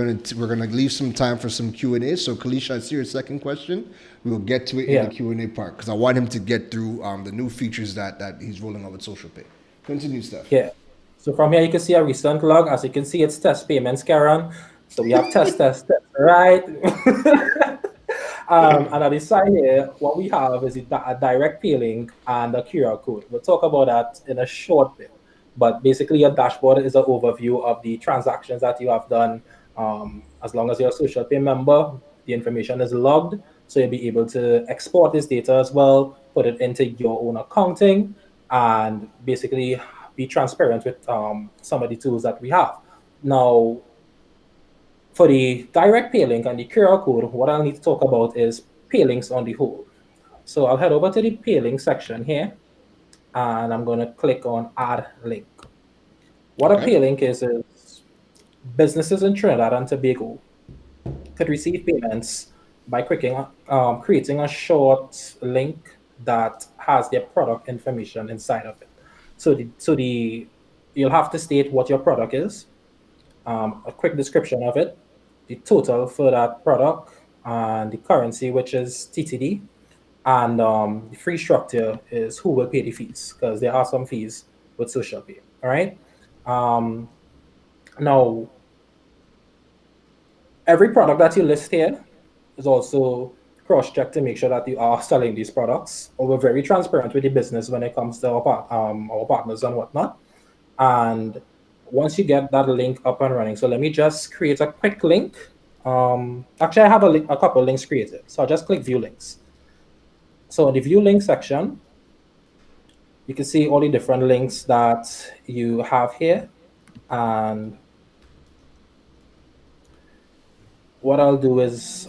gonna leave some time for some Q&A. So Kalisha, I see your second question. We will get to it in the Yeah. Q&A part because I want him to get through the new features that he's rolling out with social pay. Continue, Steph. Yeah. So from here, you can see a recent log. As you can see, it's test payments, Karen. So we have test, right? And at the side here, what we have is a direct pay link and a QR code. We'll talk about that in a short bit. But basically, your dashboard is an overview of the transactions that you have done. As long as you're a social pay member, the information is logged. So you'll be able to export this data as well, put it into your own accounting, and basically be transparent with some of the tools that we have. Now, for the direct pay link and the QR code, what I'll need to talk about is pay links on the whole. So I'll head over to the pay link section here, and I'm going to click on add link. What a Okay. pay link is businesses in Trinidad and Tobago could receive payments by creating a short link that has their product information inside of it. So you'll have to state what your product is, a quick description of it, the total for that product, and the currency, which is TTD, and the free structure is who will pay the fees, because there are some fees with social pay. All right. Um, Now, every product that you list here is also cross-checked to make sure that you are selling these products. Or we're very transparent with the business when it comes to our partners and whatnot. And once you get that link up and running, so let me just create a quick link. Actually, I have a couple of links created. So I'll just click View Links. So in the View Link section, you can see all the different links that you have here. And what I'll do is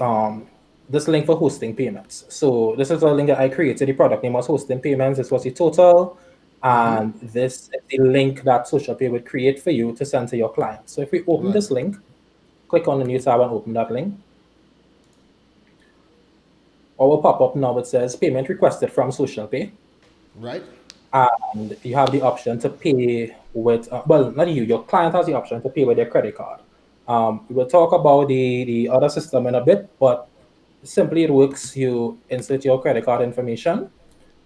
this link for hosting payments. So this is a link that I created. The product name was hosting payments. This was the total. And this is the link that SocialPay would create for you to send to your client. So if we open this link, click on the new tab and open that link. Or will pop up now. It says payment requested from SocialPay. Right. And you have the option to pay with, well, not you, your client has the option to pay with their credit card. We will talk about the other system in a bit, but simply it works. You insert your credit card information,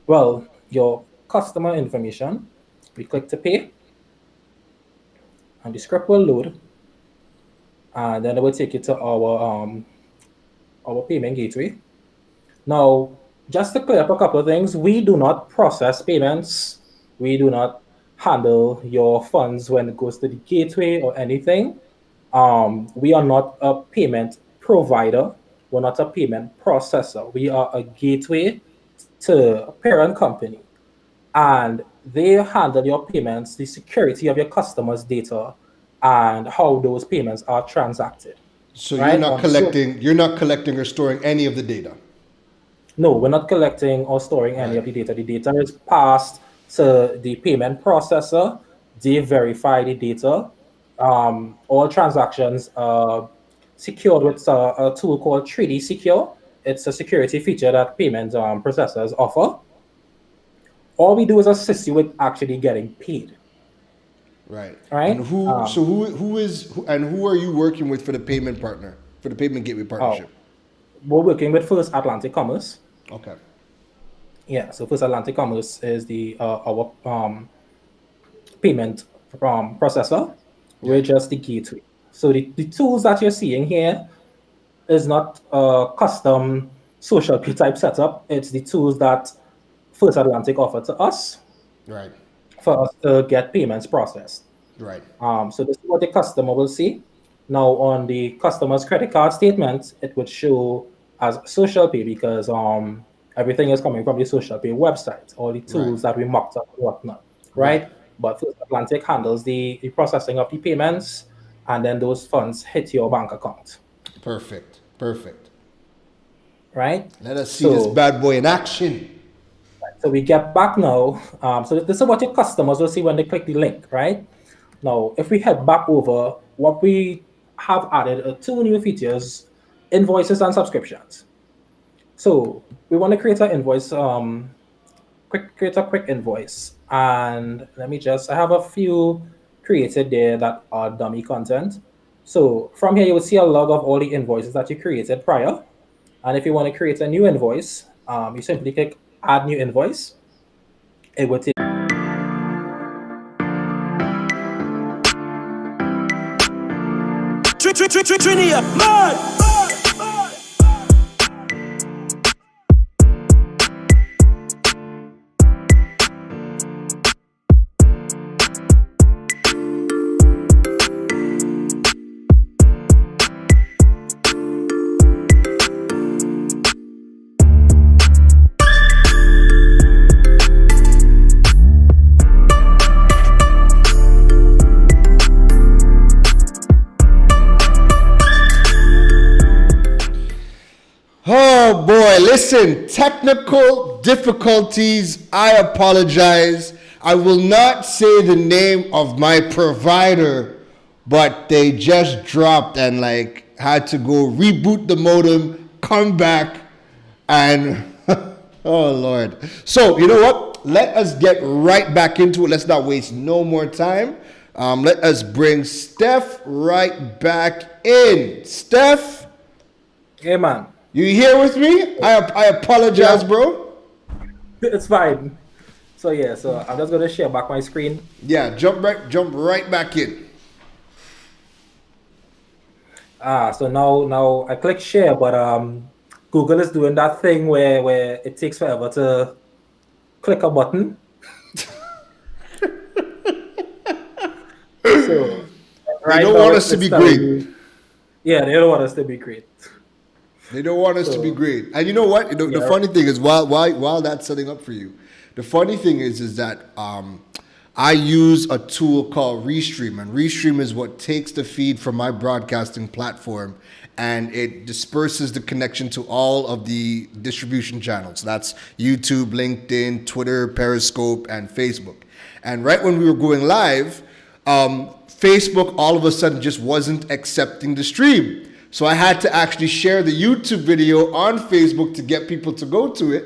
well, your customer information. We click to pay, and the script will load, and then it will take you to our payment gateway. Now, just to clear up a couple of things, we do not process payments. We do not handle your funds when it goes to the gateway or anything. We are not a payment provider. We're not a payment processor. We are a gateway to a parent company, and they handle your payments, the security of your customers' data, and how those payments are transacted. So Right? you're not collecting or storing any of the data. No, we're not collecting or storing any of the data. The data is passed to the payment processor. They verify the data. All transactions are secured with a tool called 3D Secure. It's a security feature that payment processors offer. All we do is assist you with actually getting paid. Right. Right. And who are you working with for the payment partner, for the payment gateway partnership? We're working with First Atlantic Commerce. Okay. Yeah, so First Atlantic Commerce is our payment processor. We're just the gateway. So the tools that you're seeing here is not a custom social pay type setup. It's the tools that First Atlantic offer to us Right. for us to get payments processed. Right. So this is what the customer will see. Now on the customer's credit card statement, it would show as social pay because everything is coming from the social pay website, all the tools that we mocked up and whatnot, right? But First Atlantic handles the processing of the payments, and then those funds hit your bank account. Perfect. Right? Let us see this bad boy in action. So we get back now. So this is what your customers will see when they click the link, right? Now, if we head back over, what we have added are two new features, invoices and subscriptions. So we want to create an invoice, create a quick invoice. And I have a few created there that are dummy content. So from here, you will see a log of all the invoices that you created prior. And if you want to create a new invoice, you simply click Add New Invoice. It will take Trinidad, mad. Oh boy, listen, technical difficulties. I apologize. I will not say the name of my provider, but they just dropped and like had to go reboot the modem, come back, and oh Lord. So you know what? Let us get right back into it. Let's not waste no more time. Let us bring Steph right back in. Steph, Hey man, you here with me? I apologize, bro. it's fine. So yeah, so I'm just gonna share back my screen. Yeah, jump right back in. So now I click share, but Google is doing that thing where it takes forever to click a button. So They right don't now want us to be telling great. me- yeah, they don't want us to be great. They don't want us to be So, great. And you know what? The yeah. funny thing is, while that's setting up for you, the funny thing is that I use a tool called Restream, and Restream is what takes the feed from my broadcasting platform and it disperses the connection to all of the distribution channels. That's YouTube, LinkedIn, Twitter, Periscope, and Facebook. And right when we were going live, Facebook all of a sudden just wasn't accepting the stream. So I had to actually share the YouTube video on Facebook to get people to go to it,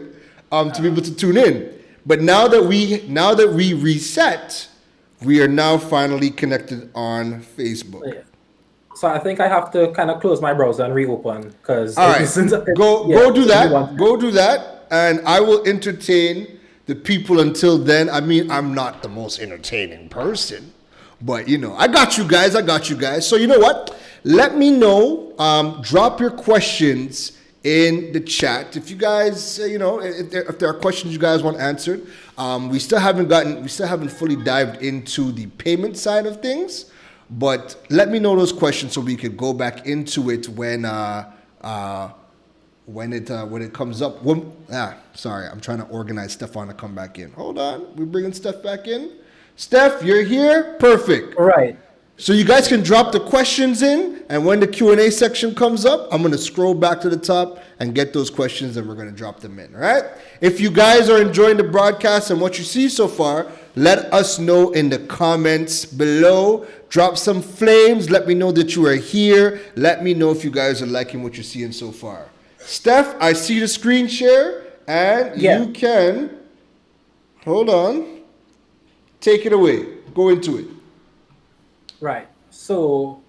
to be able to tune in. But now that we reset, we are now finally connected on Facebook. Yeah. So I think I have to kind of close my browser and reopen because All right, go do that. Go do that, and I will entertain the people until then. I mean, I'm not the most entertaining person, but you know, I got you guys. So you know what? Let me know. Drop your questions in the chat if you guys, if there are questions you guys want answered. We still haven't fully dived into the payment side of things, but let me know those questions so we could go back into it when it comes up. Sorry, I'm trying to organize Stephon to come back in. Hold on, we're bringing Steph back in. Steph, you're here. Perfect. All right. So you guys can drop the questions in, and when the Q&A section comes up, I'm going to scroll back to the top and get those questions, and we're going to drop them in, all right? If you guys are enjoying the broadcast and what you see so far, let us know in the comments below. Drop some flames. Let me know that you are here. Let me know if you guys are liking what you're seeing so far. Steph, I see the screen share, and you can, hold on, take it away. Go into it. Right. So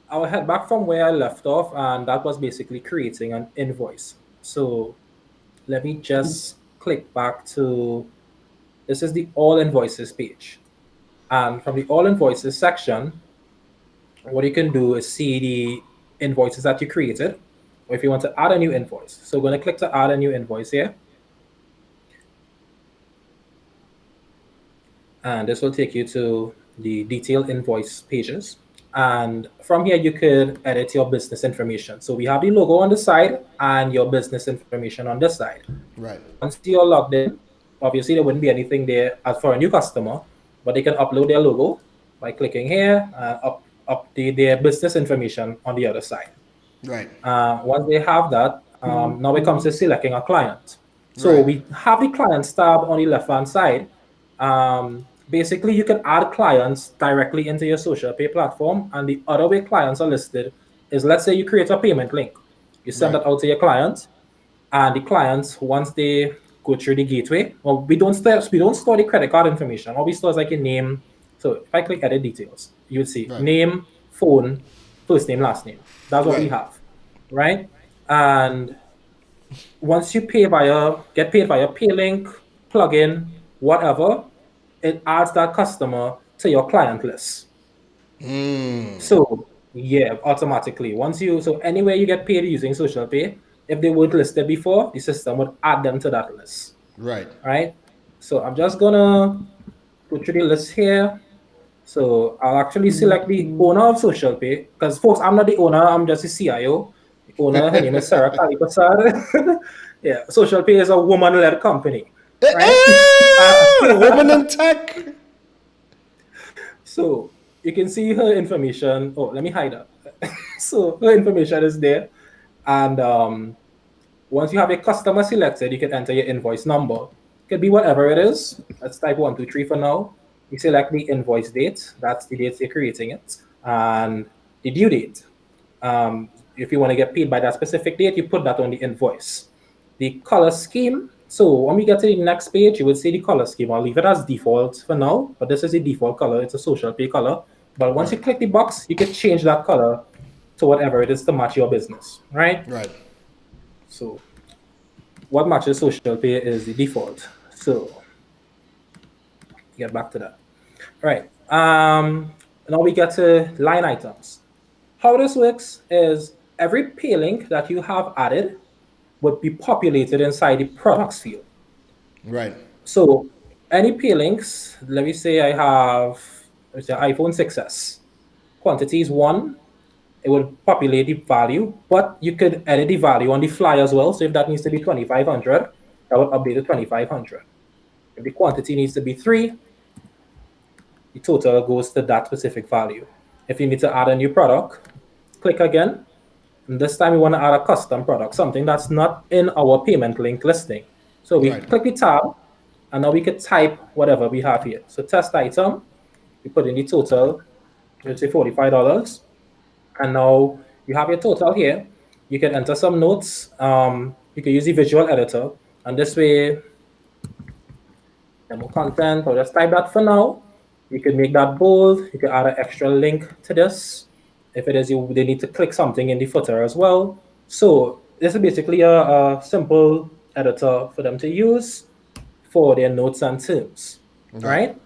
I will head back from where I left off, and that was basically creating an invoice. So let me just click back to, this is the all invoices page. And from the all invoices section, what you can do is see the invoices that you created, or if you want to add a new invoice. So we're going to click to add a new invoice here. And this will take you to the detailed invoice pages. And from here, you could edit your business information. So we have the logo on the side and your business information on this side. Right. Once you're logged in, obviously there wouldn't be anything there as for a new customer, but they can upload their logo by clicking here and update their business information on the other side. Right. Once they have that, now it comes to selecting a client. So we have the clients tab on the left-hand side. Basically, you can add clients directly into your social pay platform, and the other way clients are listed is, let's say you create a payment link. You send that out to your clients, and the clients, once they go through the gateway, well, we don't store the credit card information. All we store is like your name. So if I click edit details, you would see name, phone, first name, last name. That's what we have, right? And once you get paid via PayLink, plugin, whatever, it adds that customer to your client list. So yeah, automatically. So anywhere you get paid using social pay, if they weren't listed before, the system would add them to that list. Right. So I'm just gonna go through the list here. So I'll actually select the owner of social pay, because folks, I'm not the owner, I'm just the CIO. The owner, her name is Sarah Kalipasar. Yeah, social pay is a woman-led company. Right? Women in tech. So you can see her information. Oh, let me hide that. So her information is there. And once you have a customer selected, you can enter your invoice number. It could be whatever it is. Let's type 123 for now. you select the invoice date, that's the date you're creating it, and the due date. If you want to get paid by that specific date, you put that on the invoice. The color scheme, so when we get to the next page, you will see the color scheme. I'll leave it as default for now, but this is the default color. It's a social pay color. But once you click the box, you can change that color to whatever it is to match your business, right? Right. So what matches social pay is the default. So get back to that. All right. Now we get to line items. How this works is every pay link that you have added would be populated inside the products field. Right. So any pay links, let me say I have iPhone 6s. Quantity is 1. It will populate the value, but you could edit the value on the fly as well. So if that needs to be 2,500, that will update to 2,500. If the quantity needs to be 3, the total goes to that specific value. If you need to add a new product, click again. And this time we want to add a custom product, something that's not in our payment link listing. So we click the tab, and now we could type whatever we have here. So test item, we put in the total, let's say $45. And now you have your total here. You can enter some notes. You can use the visual editor. And this way, demo content, I'll just type that for now. You can make that bold. You can add an extra link to this. If it is they need to click something in the footer as well. So this is basically a simple editor for them to use for their notes and terms, right?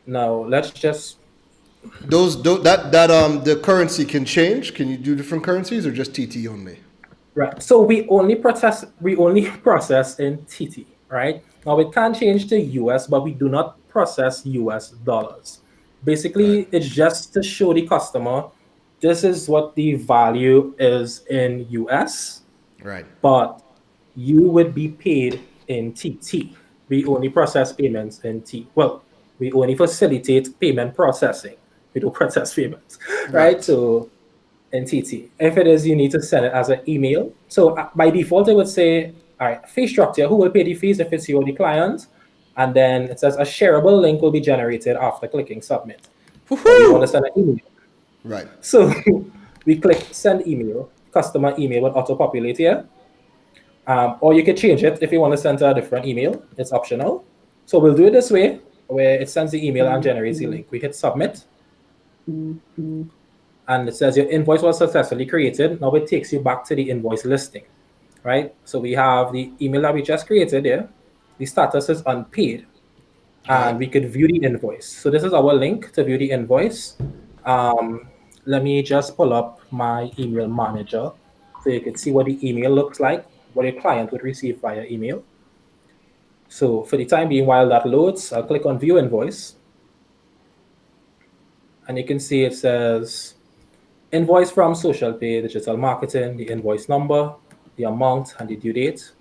Now let's just the currency can change. Can you do different currencies or just TT only? Right. So we only process in TT, right? Now it can change to US, but we do not process US dollars. Basically, it's just to show the customer this is what the value is in US. Right. But you would be paid in TT. We only process payments in T. Well, we only facilitate payment processing. We don't process payments, right? So in TT. If it is, you need to send it as an email. So by default, it would say, all right, fee structure, who will pay the fees if it's you or the client? And then it says a shareable link will be generated after clicking submit. So we want to send an email. Right. So we click send email, customer email will auto-populate here. Or you can change it if you want to send to a different email. It's optional. So we'll do it this way, where it sends the email and generates the link. We hit submit. And it says your invoice was successfully created. Now it takes you back to the invoice listing, right? So we have the email that we just created there. The status is unpaid. And we could view the invoice. So this is our link to view the invoice. Let me just pull up my email manager so you can see what the email looks like, what your client would receive via email. So for the time being, while that loads, I'll click on view invoice. And you can see it says invoice from social pay, digital marketing, the invoice number, the amount, and the due date.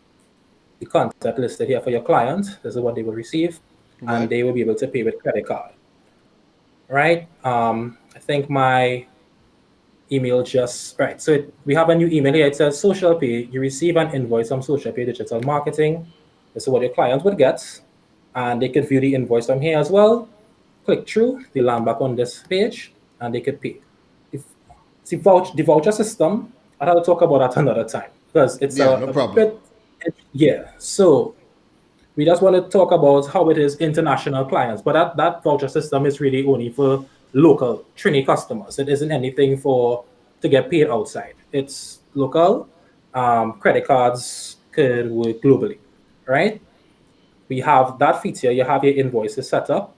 The contact listed here for your client. This is what they will receive. And they will be able to pay with credit card. Right? I think my email just, right. So we have a new email here. It says social pay. You receive an invoice from social pay digital marketing. This is what your client would get. And they can view the invoice from here as well. Click through, they land back on this page, and they could pay. The voucher system, I'll have to talk about that another time because it's no problem. So we just want to talk about how it is international clients, but that voucher system is really only for local Trini customers. It isn't anything to get paid outside. It's local. Credit cards could work globally, right? We have that feature. You have your invoices set up.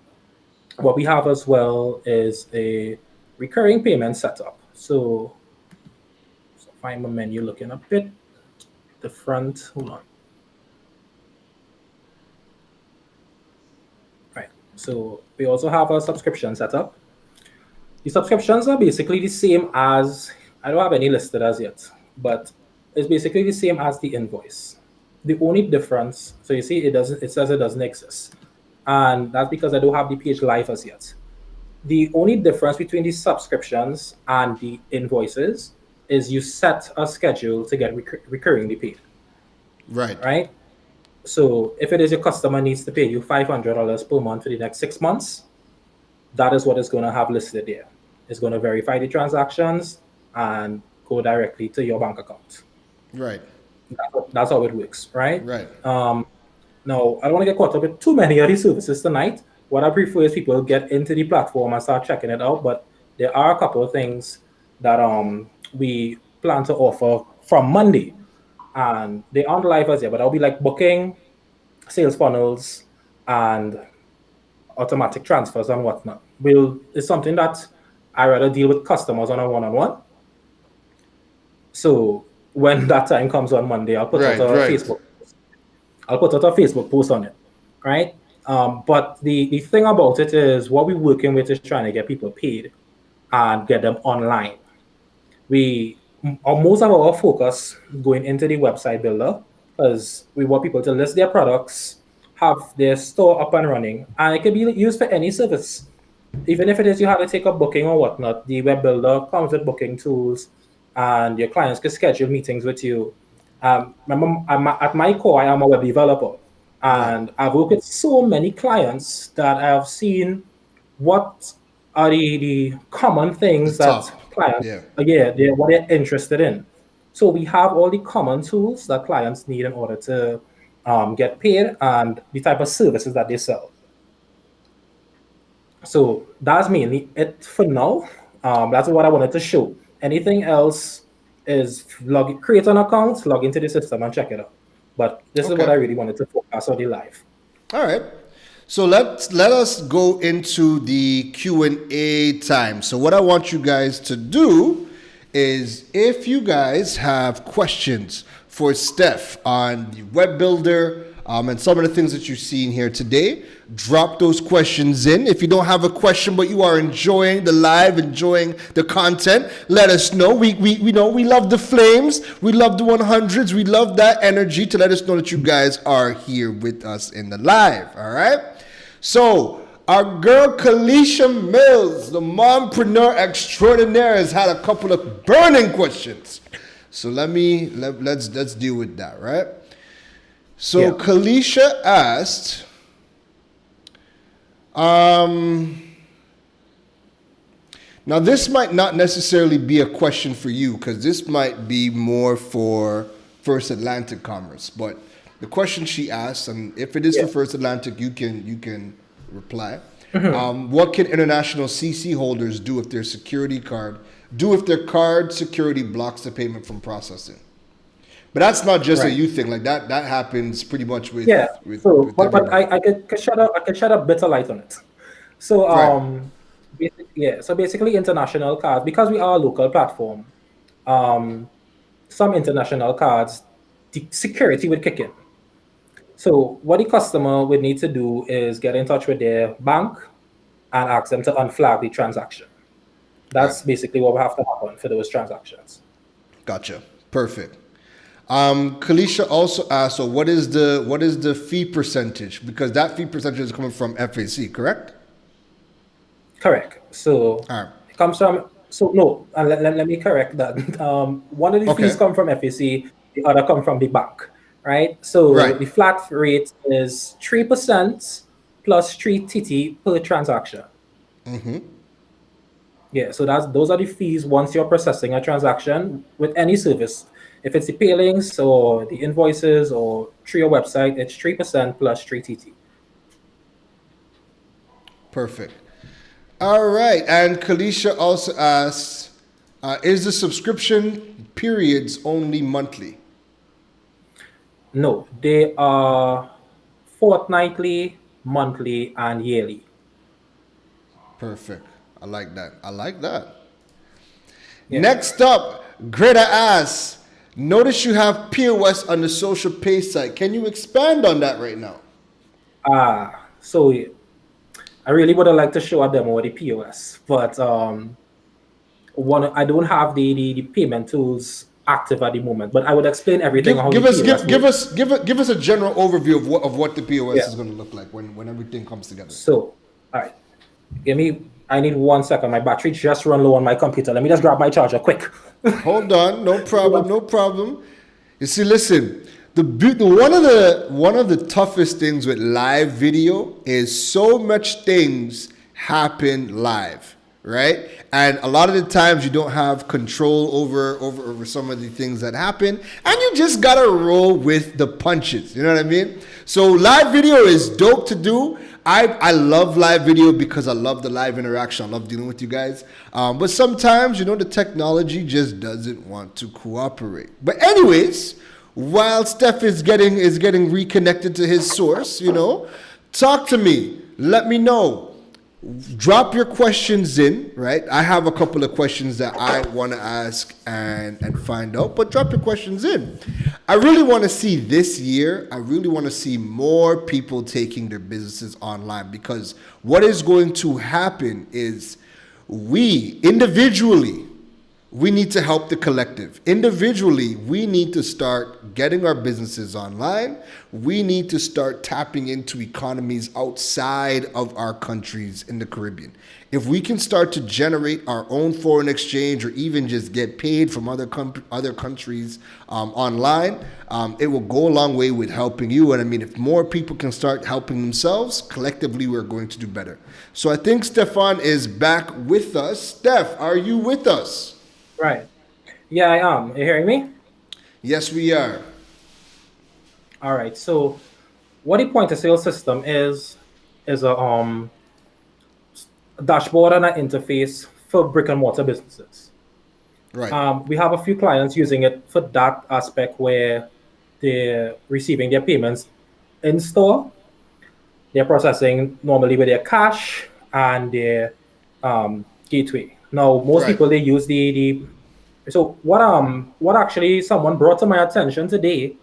What we have as well is a recurring payment setup. So find my menu looking a bit different. Hold on. Right. So we also have a subscription setup. The subscriptions are basically the same as, I don't have any listed as yet, but it's basically the same as the invoice. The only difference, so you see it says it doesn't exist. And that's because I don't have the page live as yet. The only difference between the subscriptions and the invoices is you set a schedule to get recurringly paid. Right. Right? So if it is your customer needs to pay you $500 per month for the next 6 months, that is what it's going to have listed there. It's going to verify the transactions and go directly to your bank account. Right. That's how it works, right? Right. Now, I don't want to get caught up with too many of these services tonight. What I prefer is people get into the platform and start checking it out. But there are a couple of things that we plan to offer from Monday. And they aren't live as yet, but I'll be like booking, sales funnels, and automatic transfers and whatnot. It's something that I rather deal with customers on a one-on-one. So when that time comes on Monday, I'll put out a Facebook. I'll put out a Facebook post on it, right? But the thing about it is what we're working with is trying to get people paid and get them online. Most of our focus going into the website builder because we want people to list their products, have their store up and running, and it can be used for any service. Even if it is you have to take a booking or whatnot, the web builder comes with booking tools, and your clients can schedule meetings with you. Remember, at my core, I am a web developer, and I've worked with so many clients that I've seen what are the common things that clients, what they're interested in. So we have all the common tools that clients need in order to get paid and the type of services that they sell. So that's mainly it for now. That's what I wanted to show. Anything else is create an account, log into the system and check it out. But this is what I really wanted to focus on the live. All right. So let us go into the Q&A time. So what I want you guys to do is if you guys have questions for Steph on the web builder and some of the things that you've seen here today, drop those questions in. If you don't have a question but you are enjoying the live, enjoying the content, let us know. We know we love the flames, we love the 100s, we love that energy to let us know that you guys are here with us in the live. All right. So our girl Kalisha Mills, the mompreneur extraordinaire, has had a couple of burning questions. So let's deal with that, right? So Kalisha asked, now this might not necessarily be a question for you because this might be more for First Atlantic Commerce, but the question she asked, and if it is for First Atlantic, you can reply. What can international CC holders do if their card security blocks the payment from processing? But that's not just a you thing. Like that happens pretty much with but I could shed a bit of light on it. So basically international cards, because we are a local platform, some international cards, the security would kick in. So what the customer would need to do is get in touch with their bank and ask them to unflag the transaction. That's basically what will have to happen for those transactions. Gotcha. Perfect. Kalisha also asked, so what is the fee percentage? Because that fee percentage is coming from FAC, correct? Correct. So it comes from, let me correct that. One of the fees come from FAC, the other come from the bank, right? So the flat rate is 3% plus 3 TT per transaction. Yeah, so those are the fees once you're processing a transaction with any service. If it's the pay links or the invoices or through your website, it's 3% plus 3 TT. Perfect. All right. And Kalisha also asks, is the subscription periods only monthly? No, they are fortnightly, monthly, and yearly. Perfect. I like that. Yeah. Next up, Greta asks, notice you have POS on the social pay site. Can you expand on that right now? So I really would have liked to show a demo of the POS, but I don't have the payment tools active at the moment. But I would explain everything. Give us a general overview of what the POS is going to look like when everything comes together. So, all right, I need 1 second. My battery just run low on my computer. Let me just grab my charger quick. Hold on, no problem. You see, listen, one of the toughest things with live video is so much things happen live, right? And a lot of the times you don't have control over some of the things that happen, and you just gotta roll with the punches. You know what I mean? So live video is dope to do. I love live video because I love the live interaction. I love dealing with you guys. But sometimes, you know, the technology just doesn't want to cooperate. But anyways, while Steph is getting reconnected to his source, you know, talk to me. Let me know. Drop your questions in, right? I have a couple of questions that I want to ask and find out, but drop your questions in. I really want to see this year, I really want to see more people taking their businesses online, because what is going to happen is we individually, we need to help the collective. Individually, we need to start getting our businesses online. We need to start tapping into economies outside of our countries in the Caribbean. If we can start to generate our own foreign exchange, or even just get paid from other countries online, it will go a long way with helping you. And I mean, if more people can start helping themselves, collectively, we're going to do better. So I think Stephon is back with us. Steph, are you with us? Right. Yeah, I am. You hearing me? Yes, we are. All right. So, what the point of sale system is a dashboard and an interface for brick and mortar businesses. Right. We have a few clients using it for that aspect, where they're receiving their payments in store. They're processing normally with their cash and their gateway. Now, most people, they use the. So what actually someone brought to my attention today,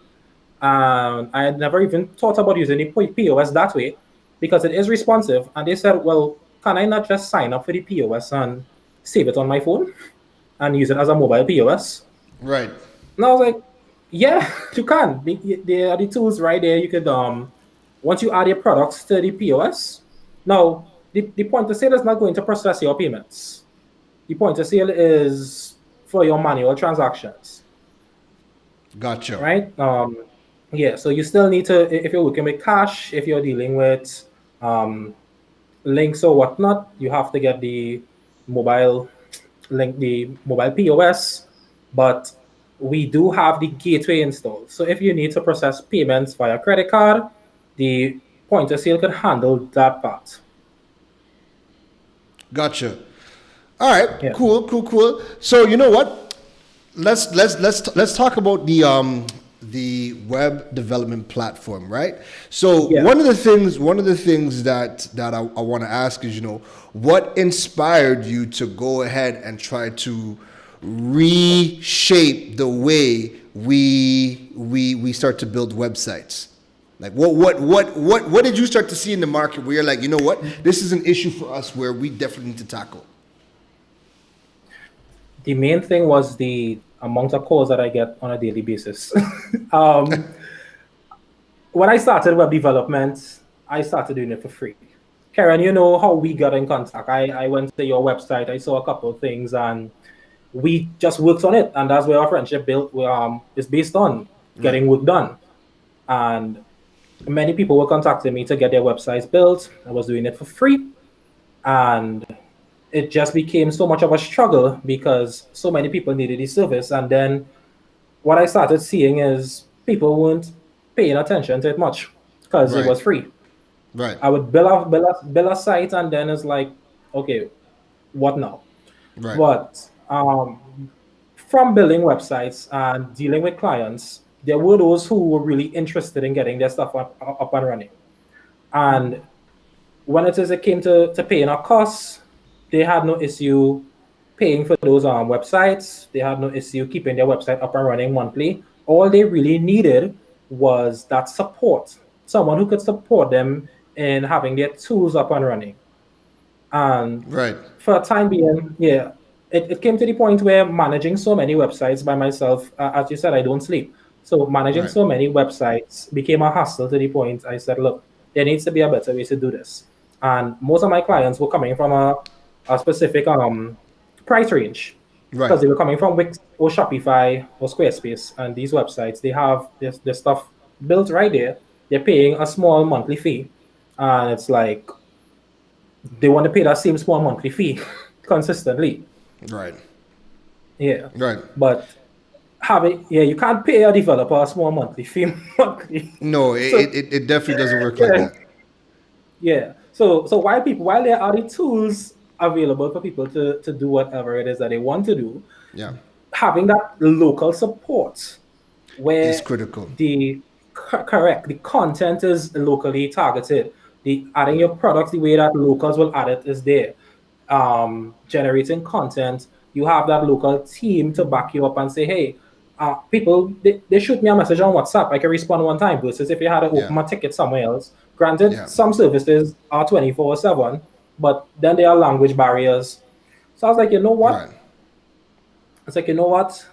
I had never even thought about using the POS that way, because it is responsive. And they said, well, can I not just sign up for the POS and save it on my phone and use it as a mobile POS? Right. And I was like, yeah, you can. There are the tools right there. You could once you add your products to the POS. Now, the point of sale is not going to process your payments. The point of sale is for your manual transactions. Gotcha. Right? Yeah, so you still need to, if you're working with cash, if you're dealing with links or whatnot, you have to get the mobile link, the mobile POS, but we do have the gateway installed. So if you need to process payments via credit card, the point of sale can handle that part. Gotcha. All right. Yeah. Cool. So you know what? Let's talk about the web development platform, right? So Yeah. one of the things that I want to ask is, you know, what inspired you to go ahead and try to reshape the way we start to build websites? Like what did you start to see in the market where you're like, you know what, this is an issue for us where we definitely need to tackle? The main thing was the amount of calls that I get on a daily basis. When I started web development, I started doing it for free. Keron, you know how we got in contact. I went to your website, I saw a couple of things, and we just worked on it. And that's where our friendship built is based on getting work done. And many people were contacting me to get their websites built. I was doing it for free. And it just became so much of a struggle because so many people needed the service. And then what I started seeing is people weren't paying attention to it much because it was free. Right. I would build a site, and then it's like, okay, what now? Right. But from building websites and dealing with clients, there were those who were really interested in getting their stuff up and running. And when it came to paying our costs, they had no issue paying for those websites. They had no issue keeping their website up and running monthly. All they really needed was that support, someone who could support them in having their tools up and running. And for a time being, yeah, it came to the point where managing so many websites by myself, as you said, I don't sleep. So managing so many websites became a hassle to the point I said, look, there needs to be a better way to do this. And most of my clients were coming from a specific price range. Right. because they were coming from Wix or Shopify or Squarespace, and these websites, they have this stuff built right there. They're paying a small monthly fee, and it's like they want to pay that same small monthly fee consistently. Right. Yeah, Right. but you can't pay a developer a small monthly fee monthly. No, So it definitely doesn't work like yeah, that. yeah. So while there are the tools available for people to do whatever it is that they want to do, Yeah. having that local support It's where critical. the content is locally targeted, the adding your products the way that locals will add it is there. Generating content, you have that local team to back you up and say, hey, people, they shoot me a message on WhatsApp, I can respond one time, versus if you had to Yeah. open a ticket somewhere else. Granted, Yeah. some services are 24/7, but then there are language barriers. So I was like, you know what? Right. It's like, you know what?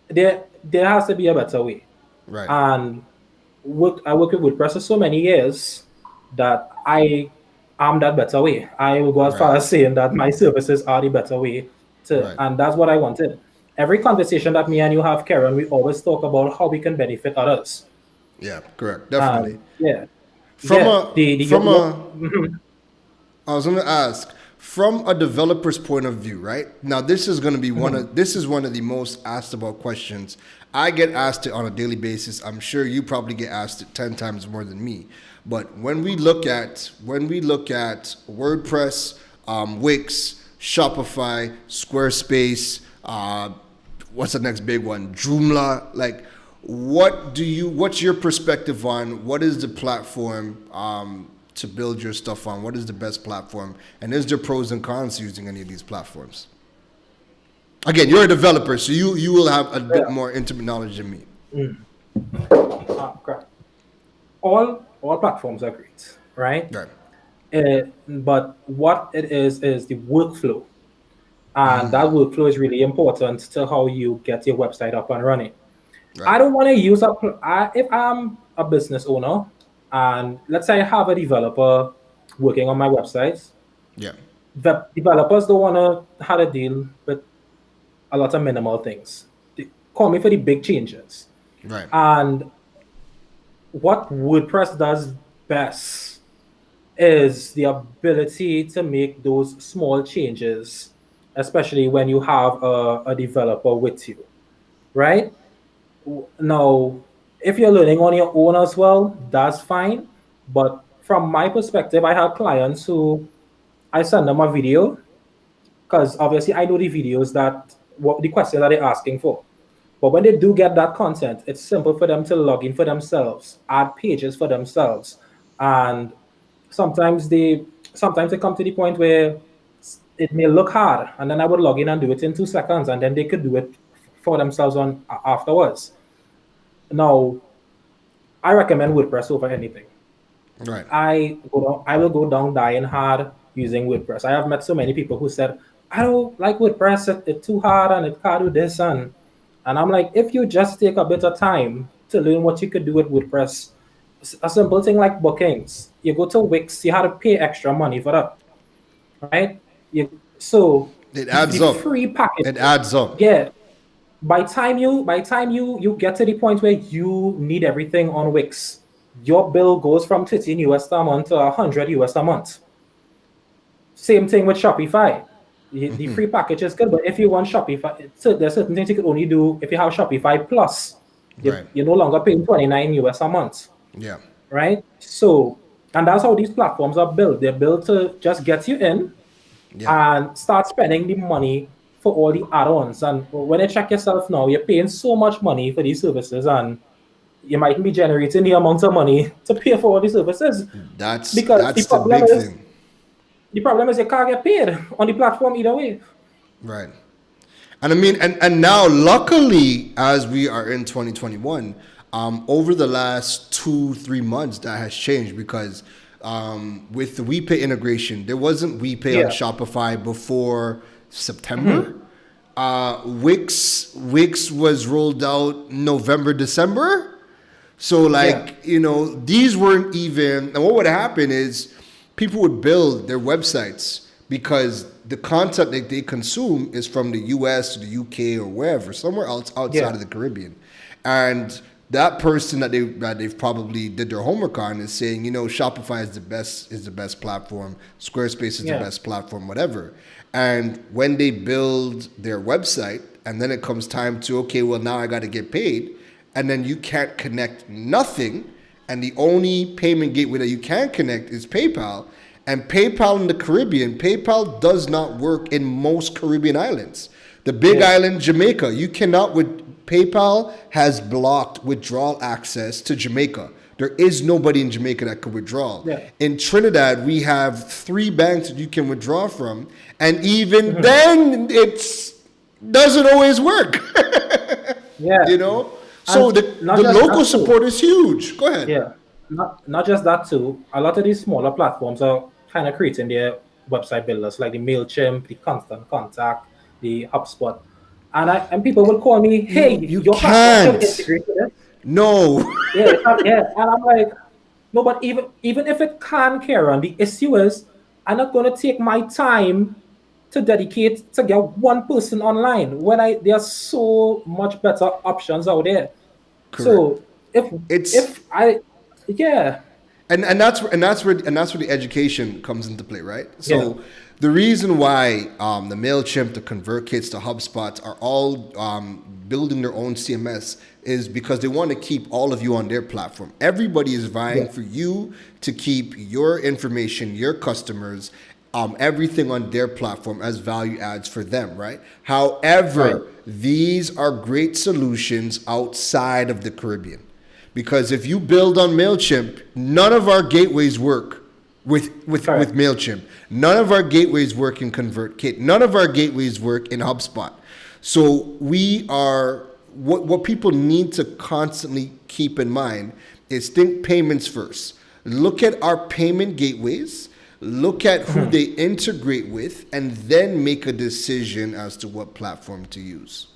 There has to be a better way. Right. And I worked with WordPress for so many years that I am that better way. I will go as Right. far as saying that my services are the better way to, Right. and that's what I wanted. Every conversation that me and you have, Keron, we always talk about how we can benefit others. Yeah. Correct. Definitely. Yeah, From yeah. a from a I was going to ask from a developer's point of view, right? Now, this is going to be this is one of the most asked about questions. I get asked it on a daily basis. I'm sure you probably get asked it 10 times more than me. But when we look at WordPress, Wix, Shopify, Squarespace, what's the next big one? Joomla, like what's your perspective on what is the platform to build your stuff on? What is the best platform? And is there pros and cons to using any of these platforms? Again, you're a developer, so you will have a bit more intimate knowledge than me. Correct. All platforms are great, right? Right. But what it is the workflow, and that workflow is really important to how you get your website up and running. Right. I don't want to use if I'm a business owner and let's say I have a developer working on my website, Yeah. the developers don't want to have to deal with a lot of minimal things. They call me for the big changes. Right. And what WordPress does best is the ability to make those small changes, especially when you have a developer with you, right? Now, if you're learning on your own as well, that's fine. But from my perspective, I have clients who I send them a video because obviously I know the videos that what the question that they're asking for. But when they do get that content, it's simple for them to log in for themselves, add pages for themselves, and sometimes they come to the point where it may look hard, and then I would log in and do it in 2 seconds, and then they could do it for themselves on afterwards. Now, I recommend WordPress over anything. Right. I will go down dying hard using WordPress. I have met so many people who said, I don't like WordPress, it's too hard and it can't do this and I'm like, if you just take a bit of time to learn what you could do with WordPress, a simple thing like bookings. You go to Wix, you have to pay extra money for that. Right? So It the adds up. free package. It adds up. Yeah. By time you get to the point where you need everything on Wix, your bill goes from 13 US a month to 100 US a month. Same thing with Shopify. The free package is good, but if you want Shopify, so there's certain things you could only do if you have Shopify Plus. Right. You're no longer paying 29 US a month, Yeah. right? So, and that's how these platforms are built. They're built to just get you in Yeah. and start spending the money for all the add-ons. And when you check yourself now, you're paying so much money for these services, and you mightn't be generating the amount of money to pay for all these services because That's the big thing. the problem is you can't get paid on the platform either way. Right. And I mean, and now, luckily, as we are in 2021, over the last 2-3 months, that has changed because with the WePay integration, there wasn't WePay on Yeah. Shopify before September. Wix was rolled out November, December. So these weren't even, and what would happen is people would build their websites, because the content that they consume is from the US or the UK or wherever, somewhere else outside of the Caribbean. And that person that they've probably did their homework on is saying, Shopify is the best platform, Squarespace is the best platform, whatever. And when they build their website and then it comes time to, okay, well, now I got to get paid, and then you can't connect nothing, and the only payment gateway that you can connect is PayPal. And PayPal in the Caribbean, PayPal does not work in most Caribbean islands. The big island, Jamaica, you cannot PayPal has blocked withdrawal access to Jamaica. There is nobody in Jamaica that could withdraw. Yeah. In Trinidad, we have 3 banks that you can withdraw from, and even then, it doesn't always work. So the local support is huge. Go ahead. Yeah, not just that too. A lot of these smaller platforms are kind of creating their website builders, like the MailChimp, the Constant Contact, the HubSpot. And people will call me, hey, you your can't. Integrate with it. No. And I'm like, no, but even if it can, Keron, the issue is I'm not going to take my time to dedicate to get one person online when there are so much better options out there. Correct. So and that's where the education comes into play, right? So the reason why the MailChimp, the ConvertKits, the HubSpots are all building their own CMS is because they want to keep all of you on their platform. Everybody is vying for you to keep your information, your customers, everything on their platform as value adds for them, right? However, these are great solutions outside of the Caribbean. Because if you build on MailChimp, none of our gateways work with MailChimp. None of our gateways work in ConvertKit. None of our gateways work in HubSpot. So we are, what people need to constantly keep in mind is think payments first. Look at our payment gateways, look at who they integrate with, and then make a decision as to what platform to use.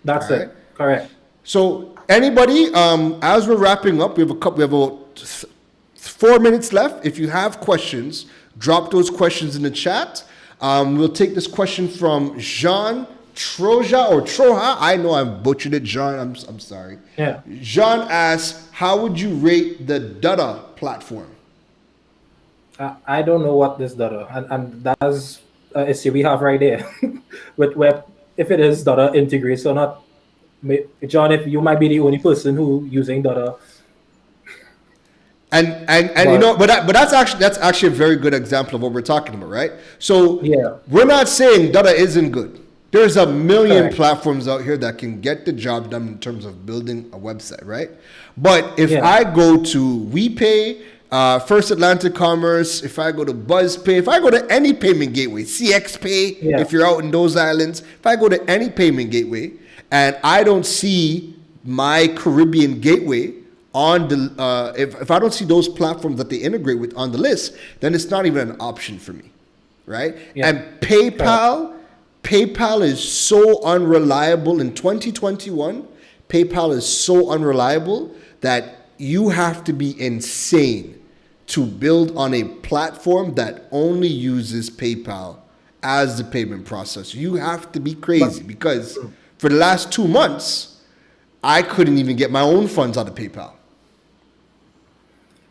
That's it. Correct. So anybody, as we're wrapping up, we have about 4 minutes left. If you have questions, drop those questions in the chat. We'll take this question from Jean Troja. I know I've butchered it, Jean. I'm sorry. Yeah. Jean asks, how would you rate the Dada platform? I don't know what this Dada, and that's an issue we have right there with where if it is Dada integrates or not. John, if you might be the only person who using Dada. But that's actually a very good example of what we're talking about, right? So we're not saying Dada isn't good. There's a million platforms out here that can get the job done in terms of building a website, right? But if I go to WePay, First Atlantic Commerce, if I go to BuzzPay, if I go to any payment gateway, CXPay, if you're out in those islands, if I go to any payment gateway and I don't see my Caribbean gateway on the, if I don't see those platforms that they integrate with on the list, then it's not even an option for me, right? Yeah. And PayPal is so unreliable in 2021. PayPal is so unreliable that you have to be insane to build on a platform that only uses PayPal as the payment processor. You have to be crazy because for the last 2 months, I couldn't even get my own funds out of PayPal.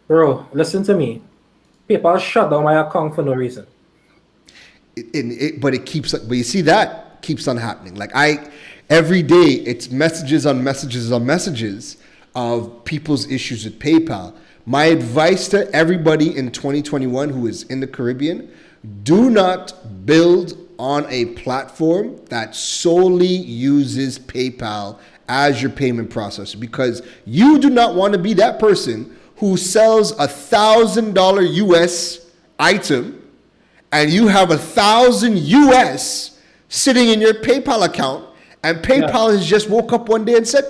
Bro, listen to me. PayPal shut down my account for no reason. But you see that keeps on happening. Like every day it's messages on messages on messages of people's issues with PayPal. My advice to everybody in 2021 who is in the Caribbean, do not build on a platform that solely uses PayPal as your payment processor, because you do not want to be that person who sells $1,000 US item and you have $1,000 US sitting in your PayPal account, and PayPal has just woke up one day and said,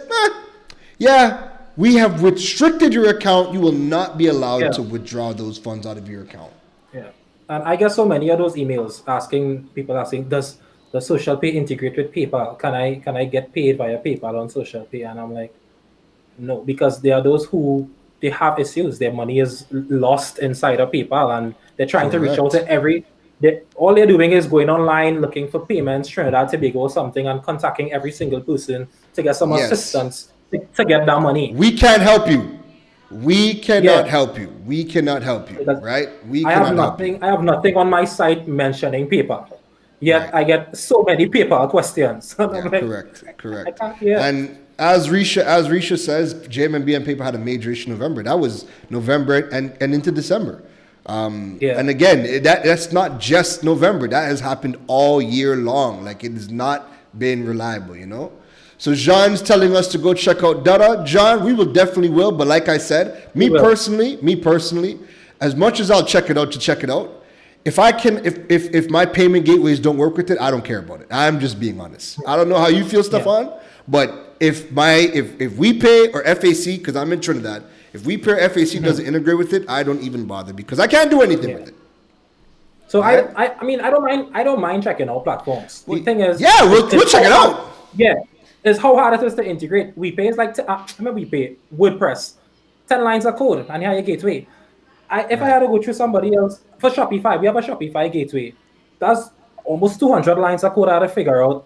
we have restricted your account. You will not be allowed to withdraw those funds out of your account. Yeah. And I get so many of those emails people asking, does Social Pay integrate with PayPal? Can I get paid via PayPal on Social Pay? And I'm like, no, because there are those who they have issues. Their money is lost inside of PayPal and they're trying to reach out to every all they're doing is going online, looking for payments, Trinidad Tobago or something, and contacting every single person to get some Yes. assistance to get that money. We can't help you. We cannot Yeah, help you. We cannot help you, because right? We I have cannot help you. nothing. I have nothing on my site mentioning PayPal. Yet Right. I get so many PayPal questions, and I'm Yeah, like, correct, I correct. can't. Yeah, And as Risha says, JMMB and Paper had a major issue in November. That was November and into December. yeah, And again, that's not just November. That has happened all year long. Like it has not been reliable, you know. So Jean's telling us to go check out Dada. John, we will definitely will. But like I said, we will. me personally, as much as I'll check it out to check it out, if I can, if my payment gateways don't work with it, I don't care about it. I'm just being honest. I don't know how you feel, Yeah. Stephon, but if we pay or FAC, because I'm in Trinidad, if we pay or FAC doesn't integrate with it, I don't even bother because I can't do anything Yeah. with it. So Right? I mean, I don't mind. I don't mind checking out platforms. The thing is, Yeah, we'll it's check it how out. hard- Yeah, it's how hard it is to integrate. We pay is like I remember we pay WordPress, 10 lines of code, and here your gateway. If I Right. had to go through somebody else for Shopify, we have a Shopify gateway. That's almost 200 lines of code I had to figure out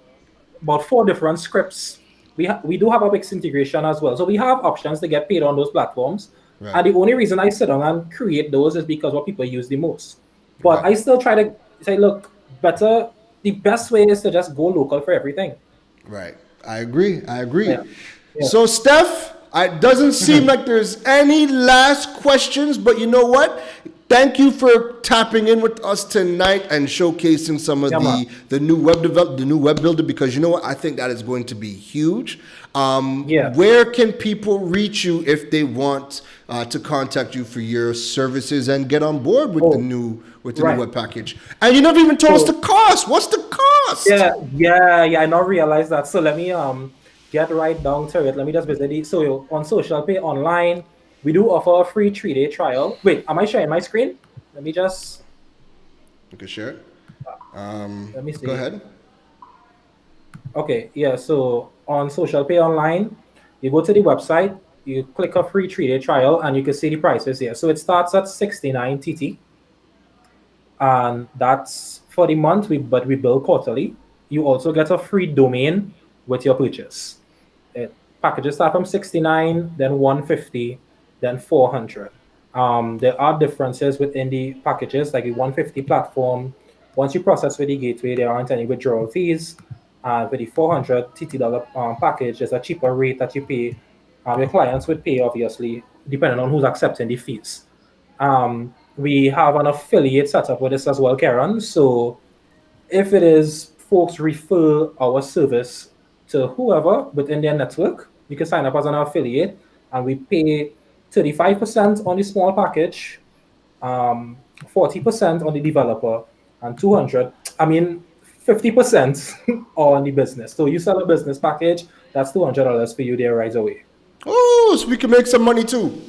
about 4 different scripts. We do have a Wix integration as well, so we have options to get paid on those platforms. Right. And the only reason I sit down and create those is because what people use the most. But Right. I still try to say, look, better. The best way is to just go local for everything. Right. I agree. I agree. Yeah. Yeah. So, Steph, it doesn't seem like there's any last questions, but you know what? Thank you for tapping in with us tonight and showcasing some of Yeah, man. the new web builder, because you know what? I think that is going to be huge. Yeah. Where can people reach you if they want to contact you for your services and get on board with the new right. web package? And you never even told us So- the cost. What's the cost? Yeah. I not realize that. So let me get right down to it. Let me just visit it. So on Social Pay Online, we do offer a free 3-day trial. Wait, am I sharing my screen? Let me just You can share it. let me see. Go ahead. Okay, yeah. So on Social Pay Online, you go to the website, you click a free 3-day trial, and you can see the prices here. So it starts at 69 TT, and that's for the month. But we bill quarterly. You also get a free domain with your purchase. Packages start from 69, then 150, then 400. There are differences within the packages, like the 150 platform. Once you process with the gateway, there aren't any withdrawal fees. With the 400 TT package, there's a cheaper rate that you pay. Your clients would pay, obviously, depending on who's accepting the fees. We have an affiliate setup with this as well, Keron. So if it is folks refer our service to whoever within their network, you can sign up as an affiliate, and we pay 35% on the small package, 40% on the developer, and 50% on the business. So you sell a business package, that's $200 for you there right away. Oh, so we can make some money too.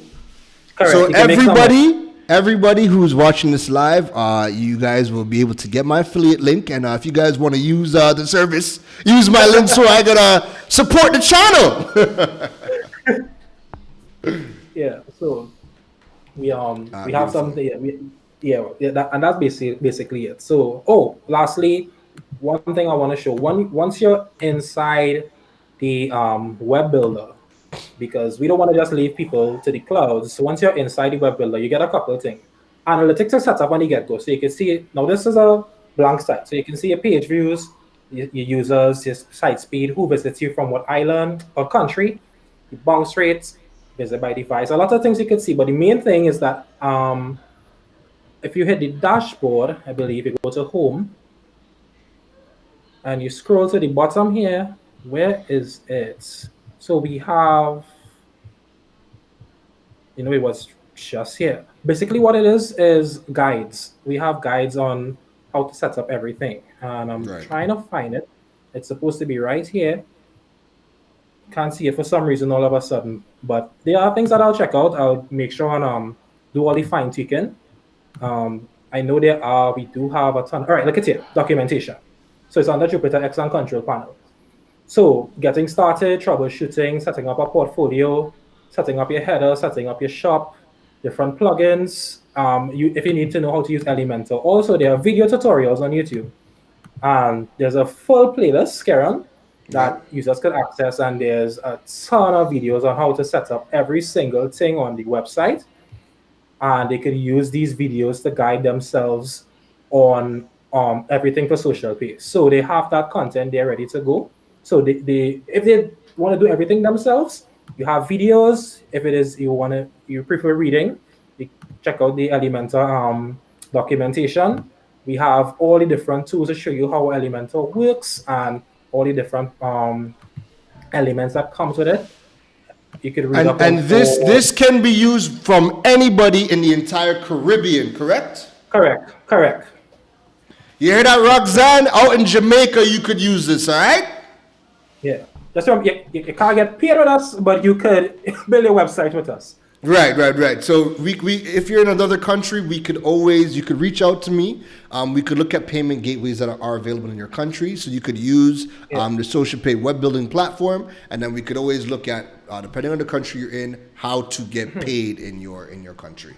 Correct. So You can make some money. everybody who's watching this live, you guys will be able to get my affiliate link, and if you guys want to use the service, use my link so I can support the channel. Yeah. So we have beautiful. something. And that's basically it. So lastly, one thing I want to show. Once you're inside the web builder, because we don't want to just leave people to the clouds. So once you're inside the web builder, you get a couple of things. Analytics is set up when you get go. So you can see, now this is a blank site. So you can see your page views, your users, your site speed, who visits you from what island or country, the bounce rates, visit by device, a lot of things you can see. But the main thing is that if you hit the dashboard, I believe you go to home and you scroll to the bottom here, where is it? So we have, it was just here. Basically what it is guides. We have guides on how to set up everything. And I'm Right. trying to find it. It's supposed to be right here. Can't see it for some reason all of a sudden. But there are things that I'll check out. I'll make sure and do all the fine tweaking. I know we do have a ton. All right, look at here, documentation. So it's under Jupyter X and control panel. So getting started, troubleshooting, setting up a portfolio, setting up your header, setting up your shop, different plugins, if you need to know how to use Elementor. Also, there are video tutorials on YouTube. And there's a full playlist, Keron, Right. that users can access, and there's a ton of videos on how to set up every single thing on the website. And they could use these videos to guide themselves on everything for social pay. So they have that content there ready to go. So they if they want to do everything themselves, you have videos. If it is you prefer reading, you check out the Elementor documentation. We have all the different tools to show you how Elementor works and all the different elements that comes with it. You could read up on And all. this can be used from anybody in the entire Caribbean, correct? Correct. You hear that, Roxanne? Out in Jamaica, you could use this, all right? Yeah. Just remember, you can't get paid with us, but you could build your website with us. Right. So we if you're in another country, you could reach out to me. We could look at payment gateways that are available in your country. So you could use the social pay web building platform, and then we could always look at depending on the country you're in, how to get paid in your country.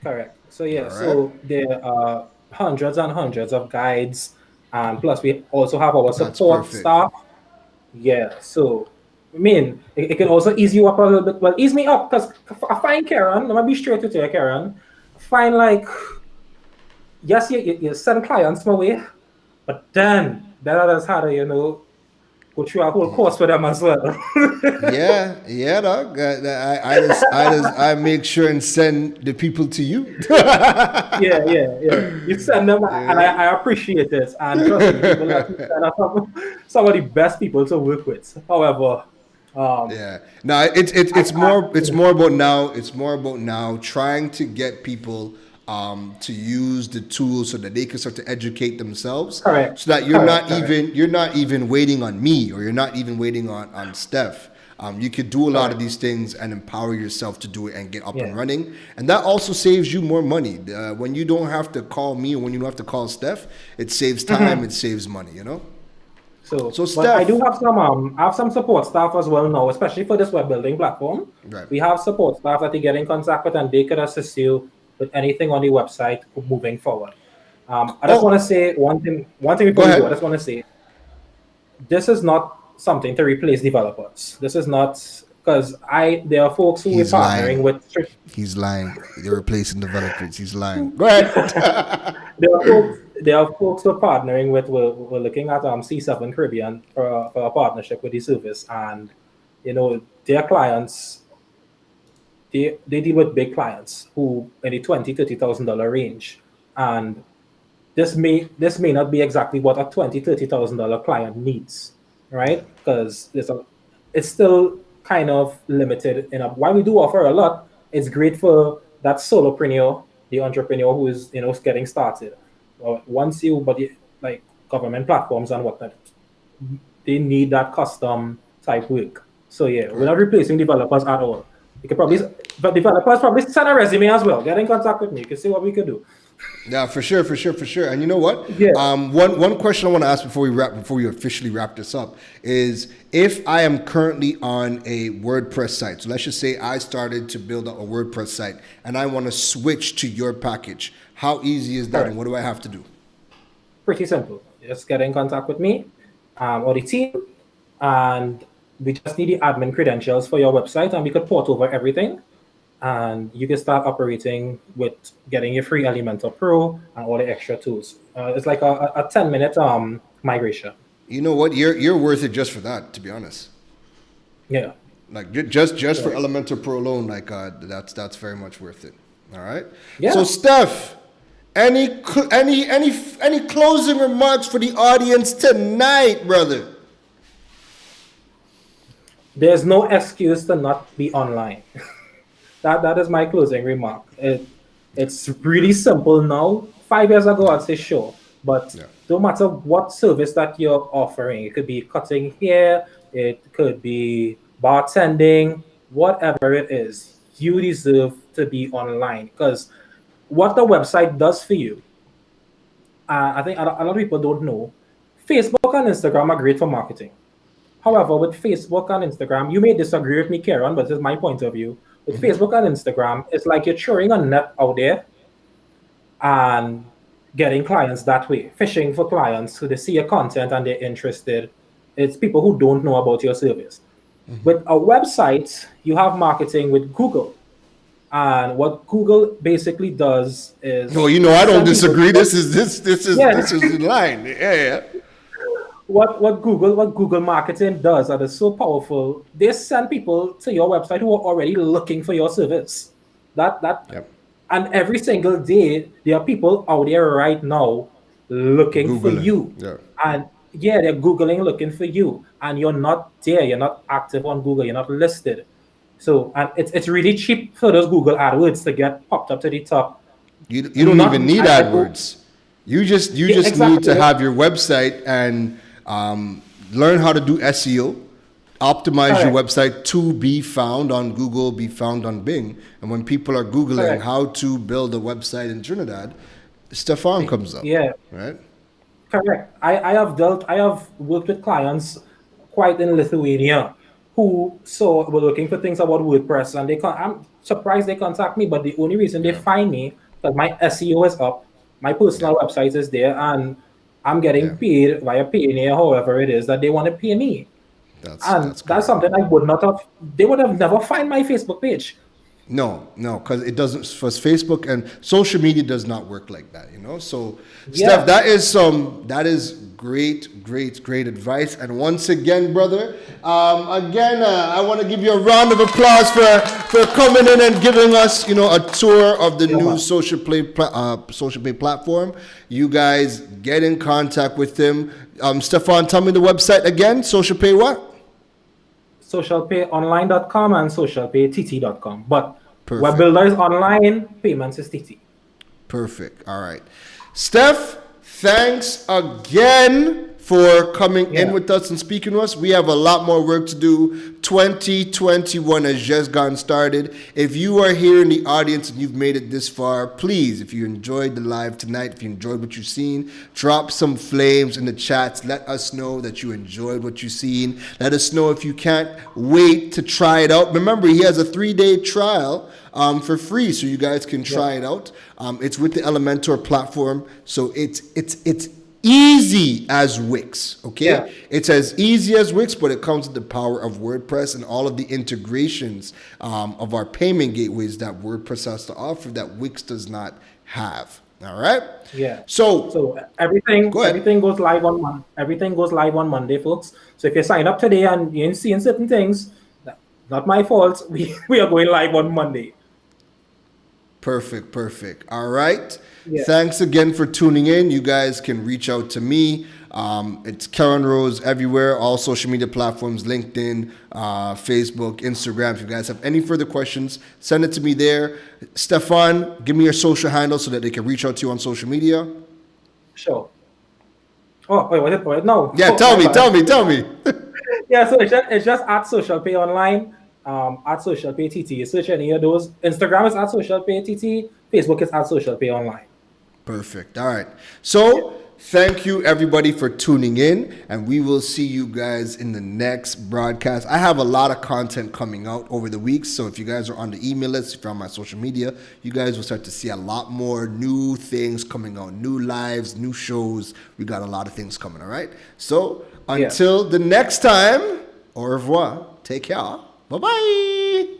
Correct. So yeah, All so right. there are hundreds and hundreds of guides, and plus we also have our That's support perfect. staff. Yeah, so I mean, it can also ease you up a little bit. Well, ease me up because I find Keron. I'm gonna be straight with you, Keron. I find like yes, you send clients my way, but then others had to go through a whole course for them as well. Yeah, dog. I make sure and send the people to you. Yeah. You send them, and I appreciate it. And trust me, people like you are some of the best people to work with. However, Yeah. No, it's more about now. It's more about now trying to get people to use the tools so that they can start to educate themselves. correct, So that correct. you're not even waiting on me, or you're not even waiting on Steph. You could do a lot of Correct. these things and empower yourself to do it and get up and Yeah. running. And that also saves you more money. When you don't have to call me, or when you don't have to call Steph, it saves time, it saves money, you know? So, So but I do Steph, have I have some support staff as well now, especially for this web building platform. right. We have support staff that you get in contact with, and they could assist you with anything on the website moving forward. I just want to Oh, say one thing go before we go. I ahead. just want to say this is not something to replace developers. This is not because there are folks who we're He's partnering lying. with. He's lying. They're replacing developers. He's lying. Go ahead. There are folks we're partnering with. We're looking at C7 Caribbean for a partnership with the service, and their clients, they deal with big clients who in the $20,000-$30,000 range, and this may not be exactly what a $20,000-$30,000 client needs, right? Because it's still kind of limited in while we do offer a lot, it's great for that solopreneur, the entrepreneur who is getting started. Once you but like government platforms and whatnot, they need that custom type work. So yeah, we're Right. not replacing developers at all. You could probably, Right. but developers probably send a resume as well. Get in contact with me. You can see what we could do. Yeah, for sure. And you know what? Yeah. One question I want to ask before we officially wrap this up is, if I am currently on a WordPress site. So let's just say I started to build up a WordPress site and I want to switch to your package. How easy is that, and Correct. what do I have to do? Pretty simple. Just get in contact with me or the team, and we just need the admin credentials for your website, and we could port over everything. And you can start operating with getting your free Elementor Pro and all the extra tools. It's like a 10-minute migration. You know what? You're worth it just for that, to be honest. Yeah. Like just for Correct. Elementor Pro alone, like that's very much worth it. All right. So Yeah. Steph, any closing remarks for the audience tonight, brother? There's no excuse to not be online. That is my closing remark. It's really simple now. 5 years ago, I'd say sure, but Yeah. no matter what service that you're offering, it could be cutting hair, it could be bartending, whatever it is, you deserve to be online because what the website does for you, I think a lot of people don't know. Facebook and Instagram are great for marketing. However, with Facebook and Instagram, you may disagree with me, Keron, but this is my point of view. With Facebook and Instagram, it's like you're throwing a net out there and getting clients that way, fishing for clients who they see your content and they're interested. It's people who don't know about your service. With a website, you have marketing with Google. And what Google basically does is Oh, I don't send people disagree. to This is in line. Yeah. what Google marketing does, and it's so powerful. They send people to your website who are already looking for your service. That Yep. And every single day there are people out there right now looking for Googling. you. Yeah. And yeah, they're Googling looking for you, and you're not there, you're not active on Google, you're not listed. So, and it's really cheap for those Google AdWords to get popped up to the top. You don't Not even need I go, AdWords. You yeah, just need to exactly. have your website and learn how to do SEO, optimize your Correct. website to be found on Google, be found on Bing. And when people are Googling Correct. how to build a website in Trinidad, Stephon comes up, Yeah. right? Correct. I have worked with clients quite in Lithuania who were looking for things about WordPress, and I'm surprised they contact me, but the only reason they Yeah, find me because my SEO is up, my yeah, personal website is there, and I'm yeah. getting paid via Payoneer, however it is that they want to pay me. And That's that's correct. something I would not have, they would have never find my Facebook page. No, because it doesn't. For Facebook and social media does not work like that. So, Steph, Yeah. that is great advice. And once again, brother, I want to give you a round of applause for coming in and giving us, a tour of the Yeah, new man. social play platform. You guys get in contact with them. Stephon, tell me the website again. Social Pay what? Socialpayonline.com and socialpaytt.com. But web Perfect. builder is online, payments is TT. Perfect. All right. Steph, thanks again for coming in Yeah. with us and speaking to us. We have a lot more work to do. 2021 has just gotten started. If you are here in the audience and you've made it this far, please, if you enjoyed the live tonight, if you enjoyed what you've seen, drop some flames in the chats. Let us know that you enjoyed what you've seen. Let us know if you can't wait to try it out. Remember, he has a 3-day trial for free, so you guys can try it out. It's with the Elementor platform, so it's easy as Wix, okay? Yeah. It's as easy as Wix, but it comes with the power of WordPress and all of the integrations of our payment gateways that WordPress has to offer that Wix does not have. All right? Yeah. So, So everything go ahead. everything goes live on everything goes live on Monday, folks. So if you sign up today and you're seeing certain things, not my fault. We are going live on Monday. Perfect. All right. Yeah. Thanks again for tuning in. You guys can reach out to me. It's Keron Rose everywhere, all social media platforms, LinkedIn, Facebook, Instagram. If you guys have any further questions, send it to me there. Stephon, give me your social handle so that they can reach out to you on social media. Sure. Oh, wait, was it? Wait, no. Yeah, Oh, tell my me. bad. Yeah, so it's just at Social Pay Online, at Social Pay TT. You search any of those. Instagram is at Social Pay TT. Facebook is at Social Pay Online. Perfect. All right. So thank you everybody for tuning in, and we will see you guys in the next broadcast. I have a lot of content coming out over the weeks, so if you guys are on the email list, if you're on my social media, you guys will start to see a lot more new things coming out, new lives, new shows. We got a lot of things coming, all right? So until the next time, au revoir. Take care. Bye-bye.